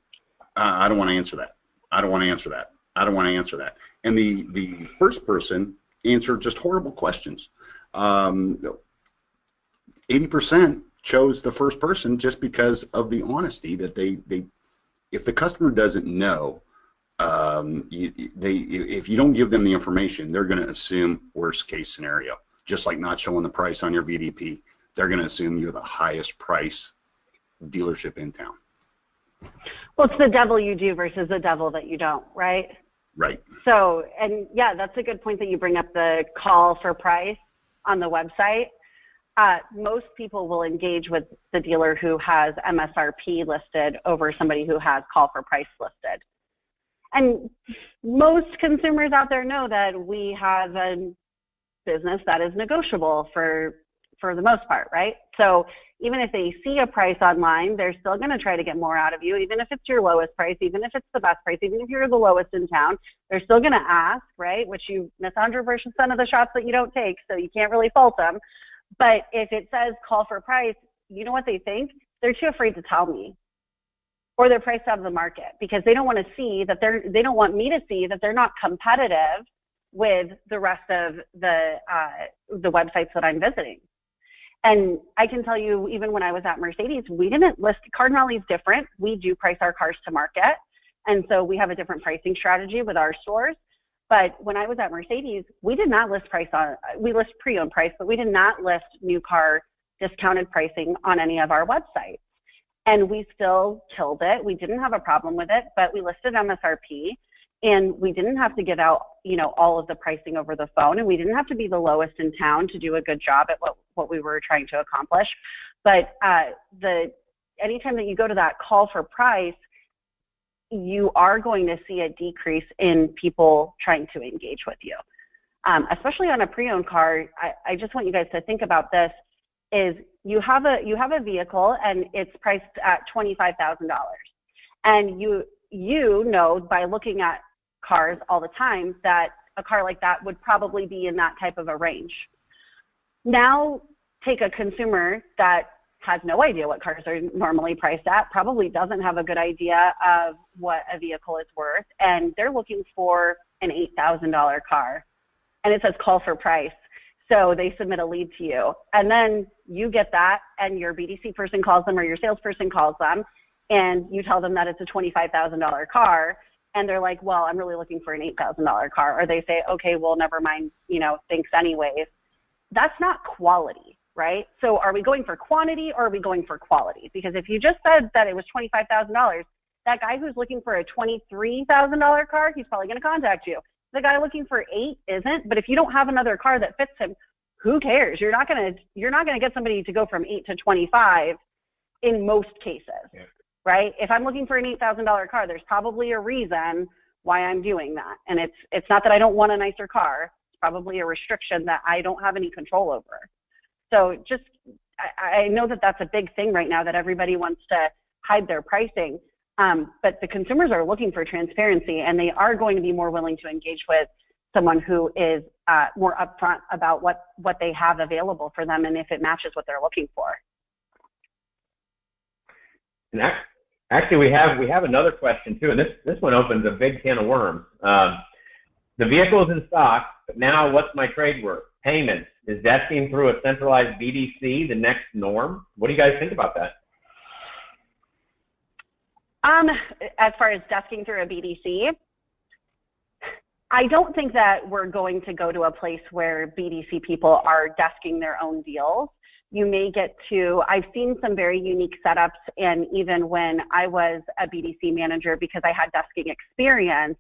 I don't want to answer that. I don't want to answer that. I don't want to answer that. And the first person answered just horrible questions. 80% chose the first person just because of the honesty that they if the customer doesn't know, if you don't give them the information, they're going to assume worst case scenario. Just like not showing the price on your VDP, they're going to assume you're the highest price dealership in town. Well, it's the devil you do versus the devil that you don't, right? Right. So, and yeah, that's a good point that you bring up, the call for price on the website. Most people will engage with the dealer who has MSRP listed over somebody who has call for price listed. And most consumers out there know that we have a business that is negotiable for the most part, right? So even if they see a price online, they're still going to try to get more out of you, even if it's your lowest price, even if it's the best price, even if you're the lowest in town, they're still going to ask, right? Which you miss 100% of the shots that you don't take, so you can't really fault them. But if it says call for price, you know what they think? They're too afraid to tell me, or they're priced out of the market because they don't want to see that they don't want me to see that they're not competitive with the rest of the websites that I'm visiting. And I can tell you, even when I was at Mercedes, we didn't list, Cardinale is different. We do price our cars to market. And so we have a different pricing strategy with our stores. But when I was at Mercedes, we did not list we list pre-owned price, but we did not list new car discounted pricing on any of our websites. And we still killed it. We didn't have a problem with it, but we listed MSRP. And we didn't have to give out, all of the pricing over the phone, and we didn't have to be the lowest in town to do a good job at what we were trying to accomplish. But anytime that you go to that call for price, you are going to see a decrease in people trying to engage with you, especially on a pre-owned car. I just want you guys to think about this: is you have a vehicle and it's priced at $25,000, and you know by looking at cars all the time that a car like that would probably be in that type of a range. Now take a consumer that has no idea what cars are normally priced at, probably doesn't have a good idea of what a vehicle is worth, and they're looking for an $8,000 car, and it says call for price. So they submit a lead to you, and then you get that, and your BDC person calls them or your salesperson calls them, and you tell them that it's a $25,000 car, and they're like, well, I'm really looking for an $8,000 car. Or they say, okay, well, never mind, thanks anyways. That's not quality, right? So are we going for quantity or are we going for quality? Because if you just said that it was $25,000, that guy who's looking for a $23,000 car, he's probably going to contact you. The guy looking for $8,000 isn't, but if you don't have another car that fits him, who cares? You're not going to get somebody to go from $8,000 to $25,000 in most cases. Yeah. Right? If I'm looking for an $8,000 car, there's probably a reason why I'm doing that. And it's not that I don't want a nicer car. It's probably a restriction that I don't have any control over. So I know that that's a big thing right now, that everybody wants to hide their pricing. But the consumers are looking for transparency, and they are going to be more willing to engage with someone who is more upfront about what they have available for them and if it matches what they're looking for. And actually, we have another question too, and this one opens a big can of worms. The vehicle is in stock, but now what's my trade worth? Payments. Is desking through a centralized BDC the next norm? What do you guys think about that? As far as desking through a BDC, I don't think that we're going to go to a place where BDC people are desking their own deals. You may get to, I've seen some very unique setups, and even when I was a BDC manager, because I had desking experience,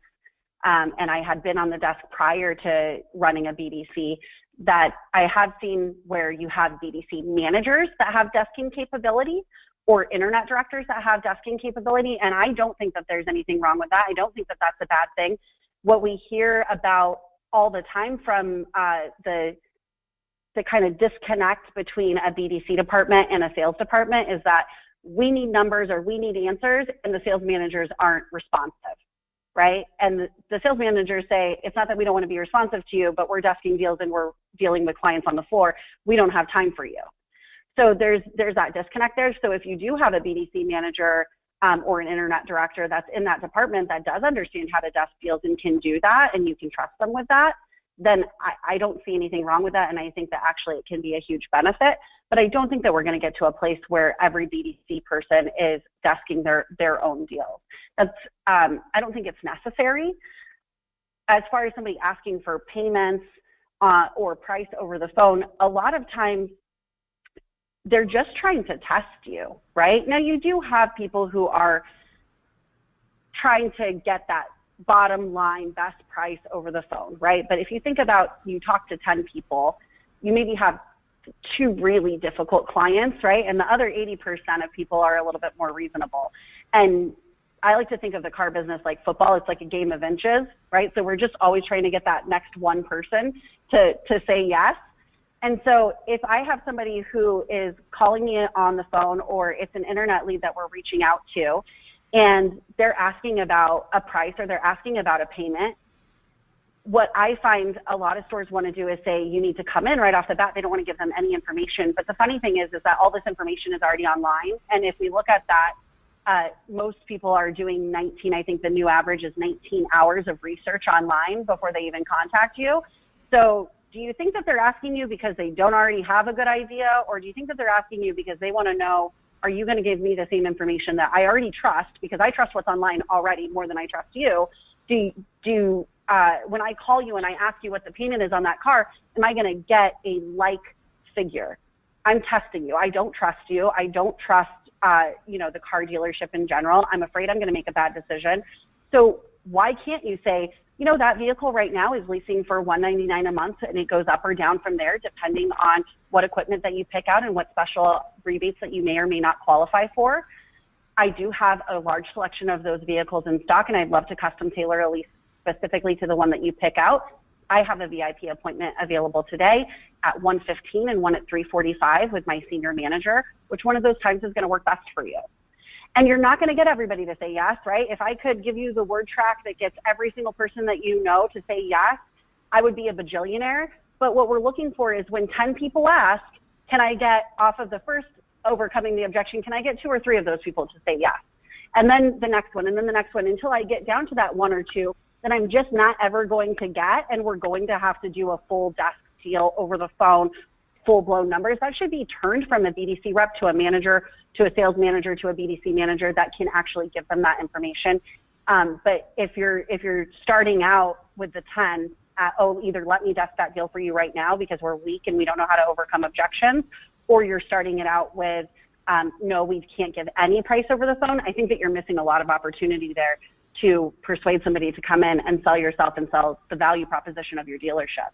and I had been on the desk prior to running a BDC, that I have seen where you have BDC managers that have desking capability, or internet directors that have desking capability, and I don't think that there's anything wrong with that. I don't think that that's a bad thing. What we hear about all the time from the the kind of disconnect between a BDC department and a sales department is that we need numbers or we need answers, and the sales managers aren't responsive, right? And the sales managers say, it's not that we don't want to be responsive to you, but we're desking deals and we're dealing with clients on the floor. We don't have time for you. So there's that disconnect there. So if you do have a BDC manager or an internet director that's in that department that does understand how to desk deals and can do that, and you can trust them with that, then I don't see anything wrong with that, and I think that actually it can be a huge benefit. But I don't think that we're going to get to a place where every BDC person is desking their own deals. That's I don't think it's necessary. As far as somebody asking for payments or price over the phone, a lot of times they're just trying to test you, right? Now, you do have people who are trying to get that bottom line best price over the phone, right? But if you think about, you talk to 10 people, you maybe have 2 really difficult clients, right? And the other 80% of people are a little bit more reasonable. And I like to think of the car business like football. It's like a game of inches, right? So we're just always trying to get that next one person to say yes. And so if I have somebody who is calling me on the phone, or it's an internet lead that we're reaching out to, and they're asking about a price or they're asking about a payment, what I find a lot of stores want to do is say, you need to come in right off the bat. They don't want to give them any information. But the funny thing is that all this information is already online. And if we look at that, most people are doing 19, I think the new average is 19 hours of research online before they even contact you. So do you think that they're asking you because they don't already have a good idea? Or do you think that they're asking you because they want to know, are you going to give me the same information that I already trust, because I trust what's online already more than I trust you? When I call you and I ask you what the payment is on that car, am I going to get a like figure? I'm testing you. I don't trust you. I don't trust, the car dealership in general. I'm afraid I'm going to make a bad decision. So why can't you say, that vehicle right now is leasing for $199 a month, and it goes up or down from there depending on what equipment that you pick out and what special rebates that you may or may not qualify for. I do have a large selection of those vehicles in stock, and I'd love to custom tailor a lease specifically to the one that you pick out. I have a VIP appointment available today at 1:15 and one at 3:45 with my senior manager. Which one of those times is going to work best for you? And you're not going to get everybody to say yes, right? If I could give you the word track that gets every single person that you know to say yes, I would be a bajillionaire. But what we're looking for is when 10 people ask, can I get off of the first overcoming the objection, can I get 2 or 3 of those people to say yes? And then the next one, and then the next one, until I get down to that 1 or 2 that I'm just not ever going to get, and we're going to have to do a full desk deal over the phone, full-blown numbers. That should be turned from a BDC rep to a manager, to a sales manager, to a BDC manager that can actually give them that information. But if you're starting out with the 10, either let me desk that deal for you right now because we're weak and we don't know how to overcome objections, or you're starting it out with, no, we can't give any price over the phone, I think that you're missing a lot of opportunity there to persuade somebody to come in and sell yourself and sell the value proposition of your dealership.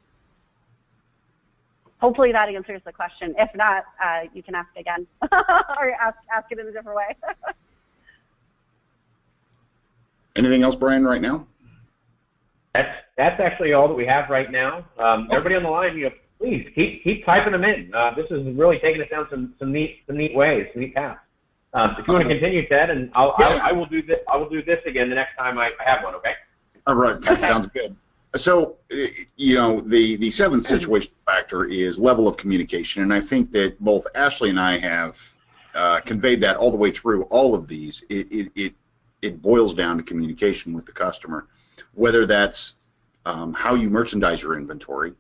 Hopefully that answers the question. If not, you can ask again or ask it in a different way. Anything else, Brian, right now? That's actually all that we have right now. Everybody on the line, please keep typing them in. This is really taking us down some neat ways, some neat paths. If you want to continue, Ted, and I will do this. I will do this again the next time I have one. Okay. All right. That sounds good. So, the seventh situation factor is level of communication, and I think that both Ashley and I have conveyed that all the way through all of these. It boils down to communication with the customer, whether that's how you merchandise your inventory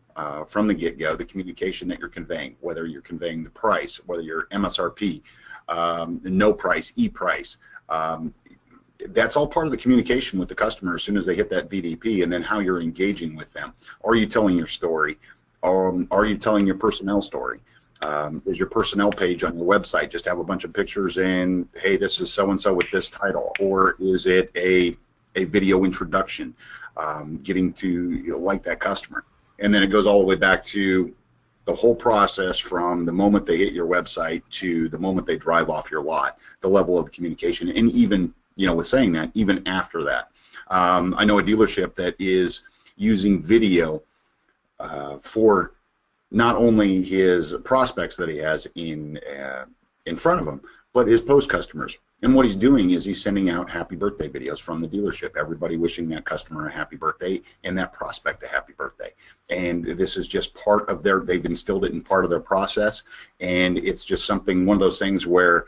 from the get-go, the communication that you're conveying, whether you're conveying the price, whether you're MSRP, the no price, e-price. That's all part of the communication with the customer as soon as they hit that VDP, and then how you're engaging with them. Are you telling your story? Are you telling your personnel story? Is your personnel page on your website just have a bunch of pictures and, hey, this is so-and-so with this title? Or is it a video introduction, getting to like that customer? And then it goes all the way back to the whole process from the moment they hit your website to the moment they drive off your lot, the level of communication, and even with saying that, even after that. I know a dealership that is using video for not only his prospects that he has in front of him, but his post customers. And what he's doing is he's sending out happy birthday videos from the dealership, everybody wishing that customer a happy birthday and that prospect a happy birthday. And this is just part of they've instilled it in part of their process, and it's just something, one of those things where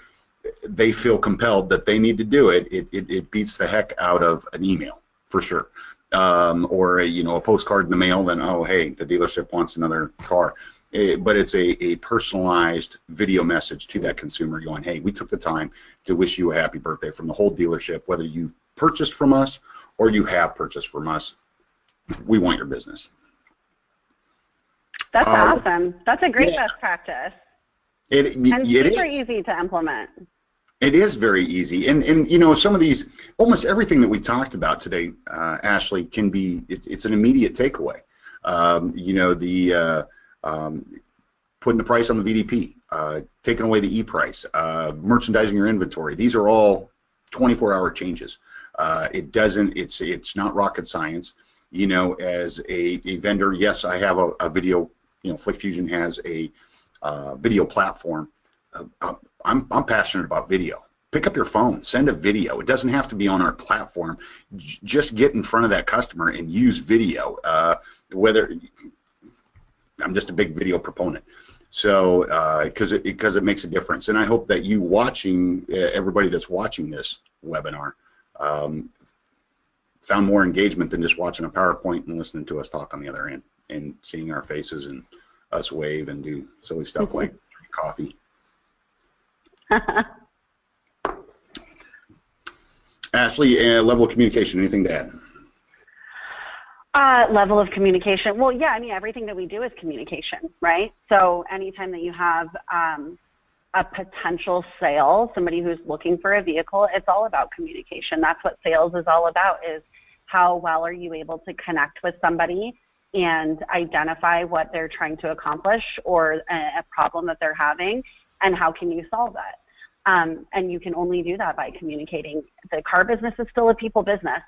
they feel compelled that they need to do it. It beats the heck out of an email, for sure. Or a postcard in the mail, then, oh, hey, the dealership wants another car. But it's a personalized video message to that consumer going, hey, we took the time to wish you a happy birthday from the whole dealership, whether you've purchased from us or you have purchased from us. We want your business. That's awesome. That's a great best practice. And super easy to implement. It is very easy, and some of these, almost everything that we talked about today, Ashley, can be, it's an immediate takeaway. Putting the price on the VDP, taking away the e-price, merchandising your inventory. These are all 24-hour changes. It's not rocket science. As a vendor, yes, I have a video. FlickFusion has a video platform. I'm passionate about video. Pick up your phone, send a video. It doesn't have to be on our platform. Just get in front of that customer and use video. I'm just a big video proponent, so because it makes a difference. And I hope that you everybody that's watching this webinar, found more engagement than just watching a PowerPoint and listening to us talk on the other end and seeing our faces and us wave and do silly stuff like drink coffee. Ashley, level of communication, anything to add? Level of communication. Well, yeah, everything that we do is communication, right? So anytime that you have a potential sale, somebody who's looking for a vehicle, it's all about communication. That's what sales is all about, is how well are you able to connect with somebody and identify what they're trying to accomplish or a problem that they're having, and how can you solve that? And you can only do that by communicating. The car business is still a people business,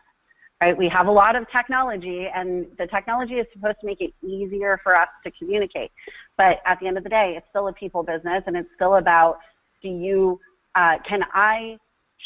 right? We have a lot of technology, and the technology is supposed to make it easier for us to communicate. But at the end of the day, it's still a people business, and it's still about, can I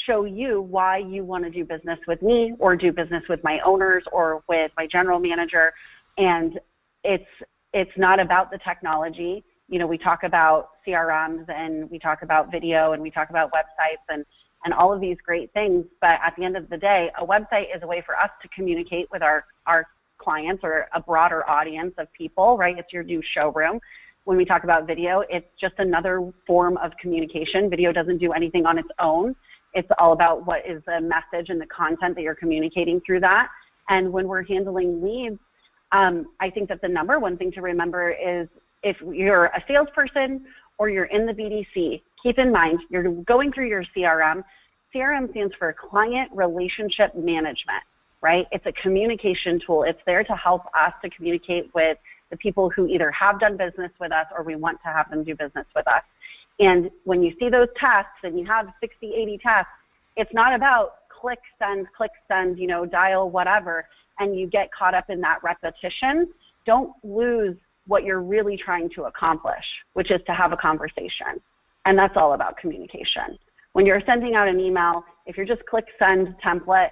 show you why you want to do business with me, or do business with my owners, or with my general manager? And it's not about the technology. We talk about CRMs, and we talk about video, and we talk about websites, and all of these great things. But at the end of the day, a website is a way for us to communicate with our clients, or a broader audience of people, right? It's your new showroom. When we talk about video, it's just another form of communication. Video doesn't do anything on its own. It's all about what is the message and the content that you're communicating through that. And when we're handling leads, I think that the number one thing to remember is, if you're a salesperson or you're in the BDC, keep in mind you're going through your CRM. CRM stands for Client Relationship Management, right? It's a communication tool. It's there to help us to communicate with the people who either have done business with us, or we want to have them do business with us. And when you see those tasks and you have 60, 80 tasks, it's not about click, send, dial, whatever, and you get caught up in that repetition. Don't lose what you're really trying to accomplish, which is to have a conversation. And that's all about communication. When you're sending out an email, if you're just click send template,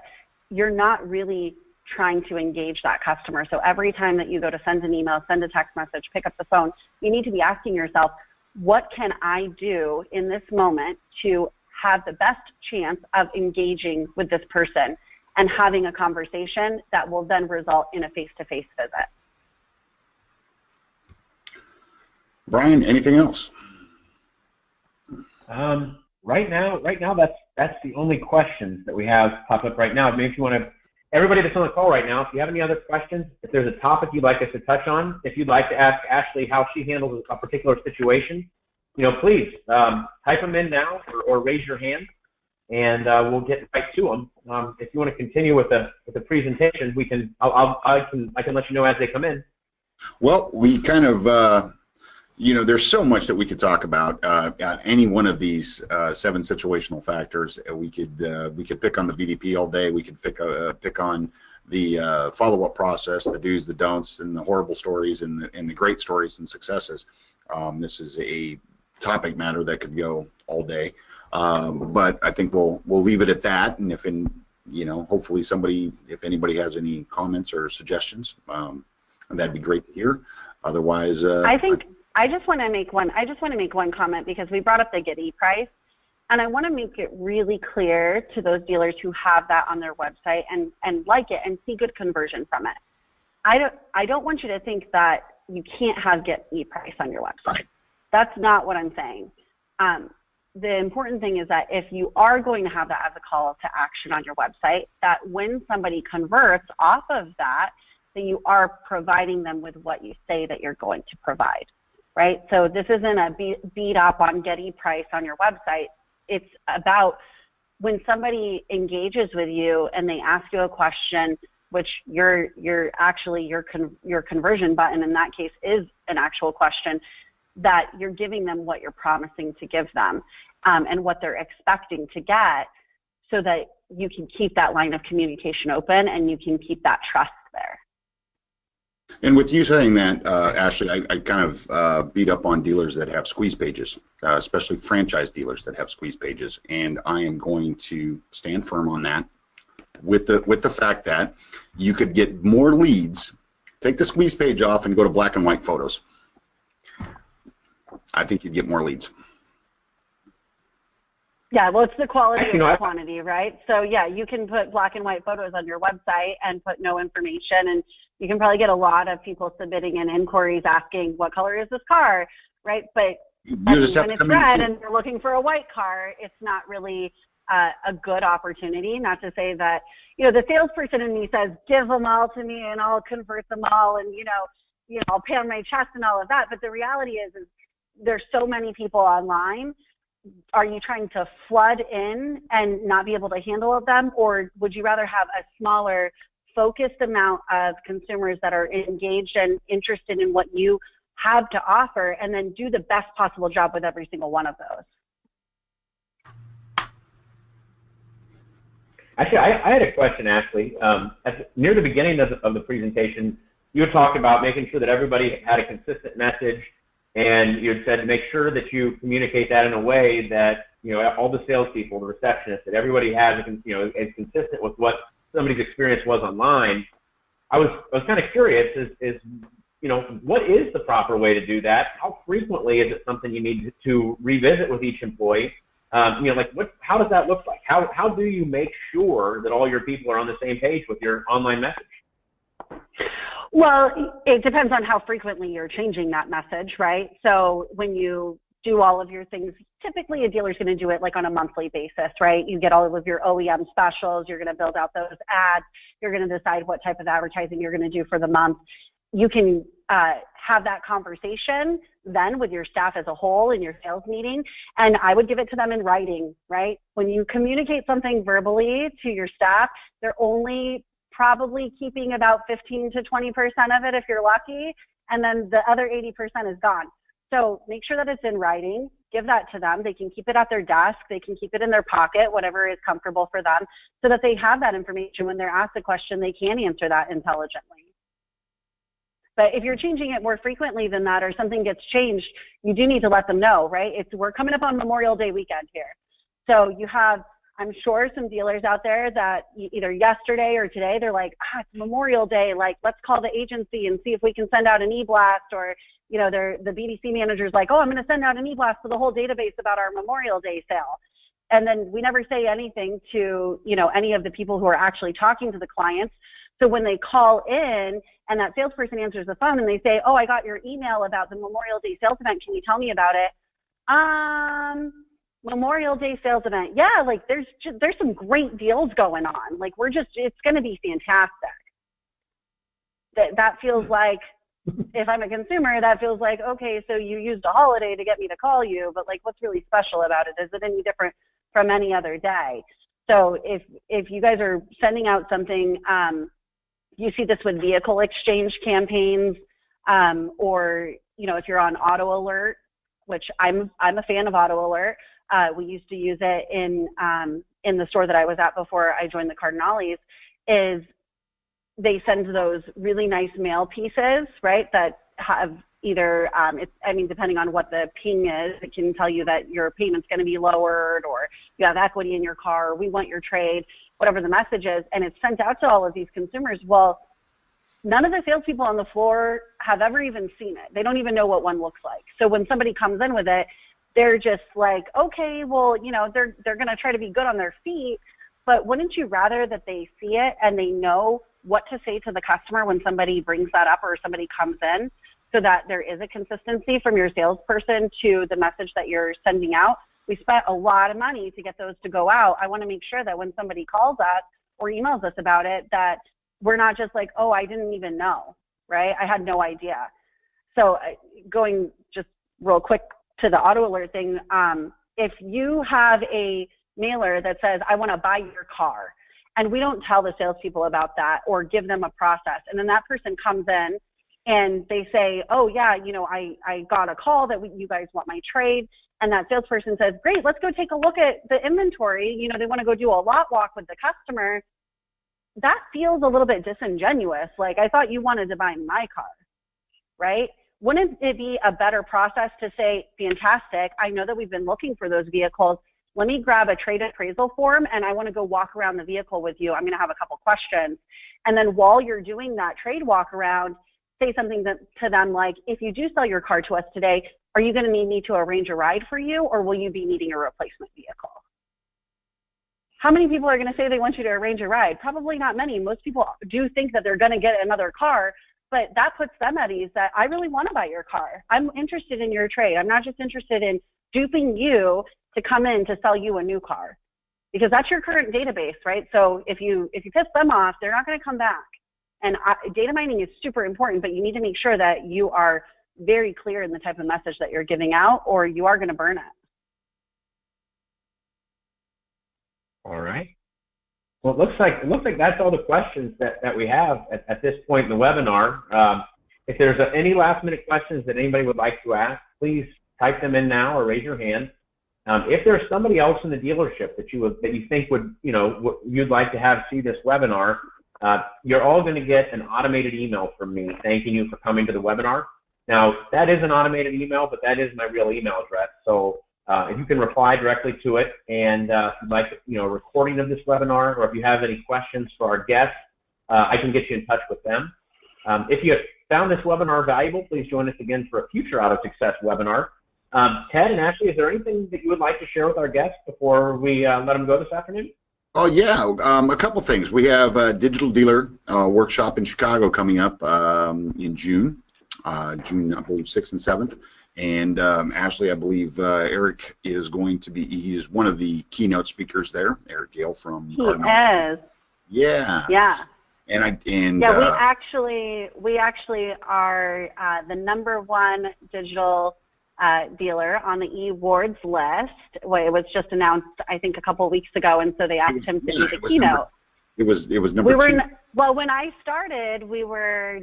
you're not really trying to engage that customer. So every time that you go to send an email, send a text message, pick up the phone, you need to be asking yourself, what can I do in this moment to have the best chance of engaging with this person and having a conversation that will then result in a face-to-face visit? Brian, anything else? Right now, that's the only questions that we have pop up right now. Maybe if you want to, everybody that's on the call right now, if you have any other questions, if there's a topic you'd like us to touch on, if you'd like to ask Ashley how she handles a particular situation, please type them in now, or raise your hand, and we'll get right to them. If you want to continue with the presentation, we can. I can let you know as they come in. Well, we kind of. There's so much that we could talk about at any one of these 7 situational factors. We could pick on the VDP all day. We could pick on the follow-up process, the do's, the don'ts, and the horrible stories, and the great stories and successes. This is a topic matter that could go all day, but I think we'll leave it at that. And if hopefully if anybody has any comments or suggestions, that'd be great to hear. Otherwise, I just want to make one comment, because we brought up the get e-price, and I want to make it really clear to those dealers who have that on their website and like it and see good conversion from it. I don't want you to think that you can't have get e-price on your website. That's not what I'm saying. The important thing is that if you are going to have that as a call to action on your website, that when somebody converts off of that, that you are providing them with what you say that you're going to provide, right? So this isn't a beat up on get e-price on your website. It's about when somebody engages with you and they ask you a question, which your conversion button in that case is an actual question, that you're giving them what you're promising to give them, and what they're expecting to get, so that you can keep that line of communication open and you can keep that trust there. And with you saying that, Ashley, I kind of beat up on dealers that have squeeze pages, especially franchise dealers that have squeeze pages, and I am going to stand firm on that, with the fact that you could get more leads. Take the squeeze page off and go to black and white photos. I think you'd get more leads. Yeah, well, it's the quality and the quantity, right? So yeah, you can put black and white photos on your website and put no information, and you can probably get a lot of people submitting in inquiries asking, what color is this car, right? But when it's red and they're looking for a white car, it's not really a good opportunity. Not to say that, the salesperson in me says, give them all to me and I'll convert them all, and I'll pay on my chest and all of that. But the reality is there's so many people online. Are you trying to flood in and not be able to handle them, or would you rather have a smaller, focused amount of consumers that are engaged and interested in what you have to offer, and then do the best possible job with every single one of those? Actually, I had a question, Ashley. Near the beginning of the presentation, you had talked about making sure that everybody had a consistent message, and you had said to make sure that you communicate that in a way that, all the salespeople, the receptionists, that everybody has, is consistent with what somebody's experience was online. I was kind of curious, what is the proper way to do that? How frequently is it something you need to revisit with each employee? How does that look like? How do you make sure that all your people are on the same page with your online message? Well, it depends on how frequently you're changing that message, right? So when you do all of your things, typically a dealer's going to do it like on a monthly basis, right? You get all of your OEM specials, you're going to build out those ads, you're going to decide what type of advertising you're going to do for the month. You can have that conversation then with your staff as a whole in your sales meeting, and I would give it to them in writing, right? When you communicate something verbally to your staff, they're only probably keeping about 15 to 20% of it if you're lucky, and then the other 80% is gone. So make sure that it's in writing, give that to them. They can keep it at their desk, they can keep it in their pocket, whatever is comfortable for them, so that they have that information. When they're asked a question, they can answer that intelligently. But if you're changing it more frequently than that, or something gets changed, you do need to let them know, right? We're coming up on Memorial Day weekend here. So you have, I'm sure, some dealers out there that either yesterday or today, they're like, it's Memorial Day, like, let's call the agency and see if we can send out an e-blast, or, the BDC manager's like, I'm going to send out an e-blast to the whole database about our Memorial Day sale. And then we never say anything to, any of the people who are actually talking to the clients. So when they call in and that salesperson answers the phone and they say, I got your email about the Memorial Day sales event, can you tell me about it? Memorial Day sales event. Yeah, like there's some great deals going on. Like it's going to be fantastic. That feels like, if I'm a consumer, that feels like, okay, so you used a holiday to get me to call you, but like, what's really special about it? Is it any different from any other day? So if you guys are sending out something, you see this with vehicle exchange campaigns, or if you're on Auto Alert, which I'm a fan of Auto Alert. We used to use it in the store that I was at before I joined the Cardinales. Is they send those really nice mail pieces, right, that have either, depending on what the ping is, it can tell you that your payment's going to be lowered, or you have equity in your car, or we want your trade, whatever the message is, and it's sent out to all of these consumers. Well, none of the salespeople on the floor have ever even seen it. They don't even know what one looks like. So when somebody comes in with it, they're just like, okay, well, they're going to try to be good on their feet, but wouldn't you rather that they see it and they know what to say to the customer when somebody brings that up or somebody comes in, so that there is a consistency from your salesperson to the message that you're sending out? We spent a lot of money to get those to go out. I want to make sure that when somebody calls us or emails us about it, that we're not just like, oh, I didn't even know, right? I had no idea. So going just real quick to the auto alert thing, if you have a mailer that says, I want to buy your car, and we don't tell the salespeople about that or give them a process, and then that person comes in and they say, oh yeah, I got a call that you guys want my trade, and that salesperson says, great, let's go take a look at the inventory. They want to go do a lot walk with the customer. That feels a little bit disingenuous. Like, I thought you wanted to buy my car, right? Wouldn't it be a better process to say, fantastic, I know that we've been looking for those vehicles. Let me grab a trade appraisal form, and I want to go walk around the vehicle with you. I'm going to have a couple questions. And then while you're doing that trade walk around, say something to them like, if you do sell your car to us today, are you going to need me to arrange a ride for you, or will you be needing a replacement vehicle? How many people are going to say they want you to arrange a ride? Probably not many. Most people do think that they're going to get another car, but that puts them at ease that I really want to buy your car. I'm interested in your trade. I'm not just interested in duping you to come in to sell you a new car, because that's your current database, right? So if you piss them off, they're not going to come back. And data mining is super important, but you need to make sure that you are very clear in the type of message that you're giving out, or you are going to burn it. All right. Well, it looks like that's all the questions that we have at this point in the webinar. If there's any last minute questions that anybody would like to ask, please type them in now or raise your hand. If there's somebody else in the dealership that you think would, you'd like to have see this webinar, you're all going to get an automated email from me thanking you for coming to the webinar. Now, that is an automated email, but that is my real email address. So if you can reply directly to it, and if you'd like a recording of this webinar, or if you have any questions for our guests, I can get you in touch with them. If you found this webinar valuable, please join us again for a future AutoSuccess webinar. Ted and Ashley, is there anything that you would like to share with our guests before we let them go this afternoon? Oh yeah, a couple things. We have a digital dealer workshop in Chicago coming up in June, I believe 6th and 7th. And Ashley, I believe Eric is going to be, he's one of the keynote speakers there, Eric Gale from Cardinal. He is. Yeah. Yeah. We actually are the #1 digital dealer on the eWards list. Well, it was just announced, I think, a couple of weeks ago, and so they asked him to be the keynote. It was number 2. Well, when I started, we were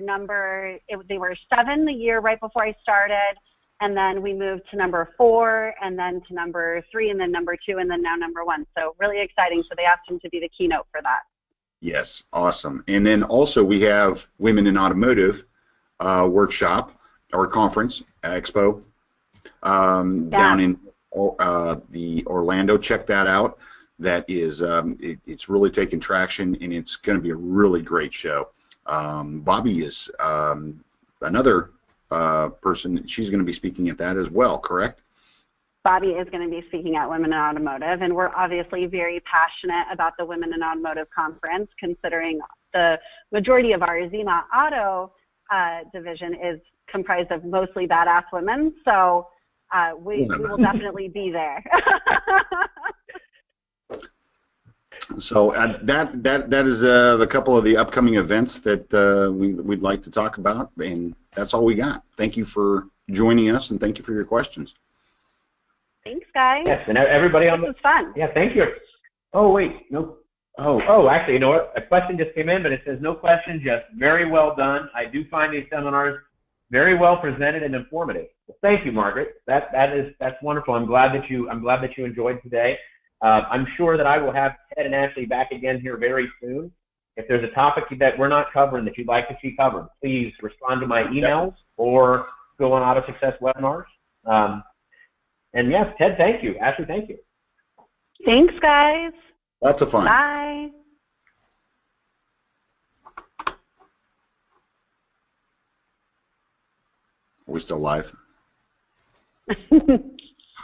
they were 7 the year right before I started, and then we moved to #4, and then to #3, and then #2, and then now #1. So really exciting. So they asked him to be the keynote for that. Yes, awesome. And then also we have Women in Automotive workshop or conference, expo, down in the Orlando. Check that out. That is, it's really taking traction, and it's going to be a really great show. Bobby is another person. She's going to be speaking at that as well, correct? Bobby is going to be speaking at Women in Automotive, and we're obviously very passionate about the Women in Automotive Conference, considering the majority of our Zima Auto division is comprised of mostly badass women, so we will definitely be there. So that is the couple of the upcoming events that we'd like to talk about, and that's all we got. Thank you for joining us, and thank you for your questions. Thanks, guys. Yes, and everybody on this was fun. Yeah, thank you. Oh wait, no. Oh, actually, you know what? A question just came in, but it says no question, just very well done. I do find these seminars very well presented and informative. Well, thank you, Margaret. That's wonderful. I'm glad that you enjoyed today. I'm sure that I will have Ted and Ashley back again here very soon. if there's a topic that we're not covering that you'd like to see covered, please respond to my emails or go on AutoSuccess webinars. And yes, Ted, thank you. Ashley, thank you. Thanks, guys. Lots of fun. Bye. Are we still live?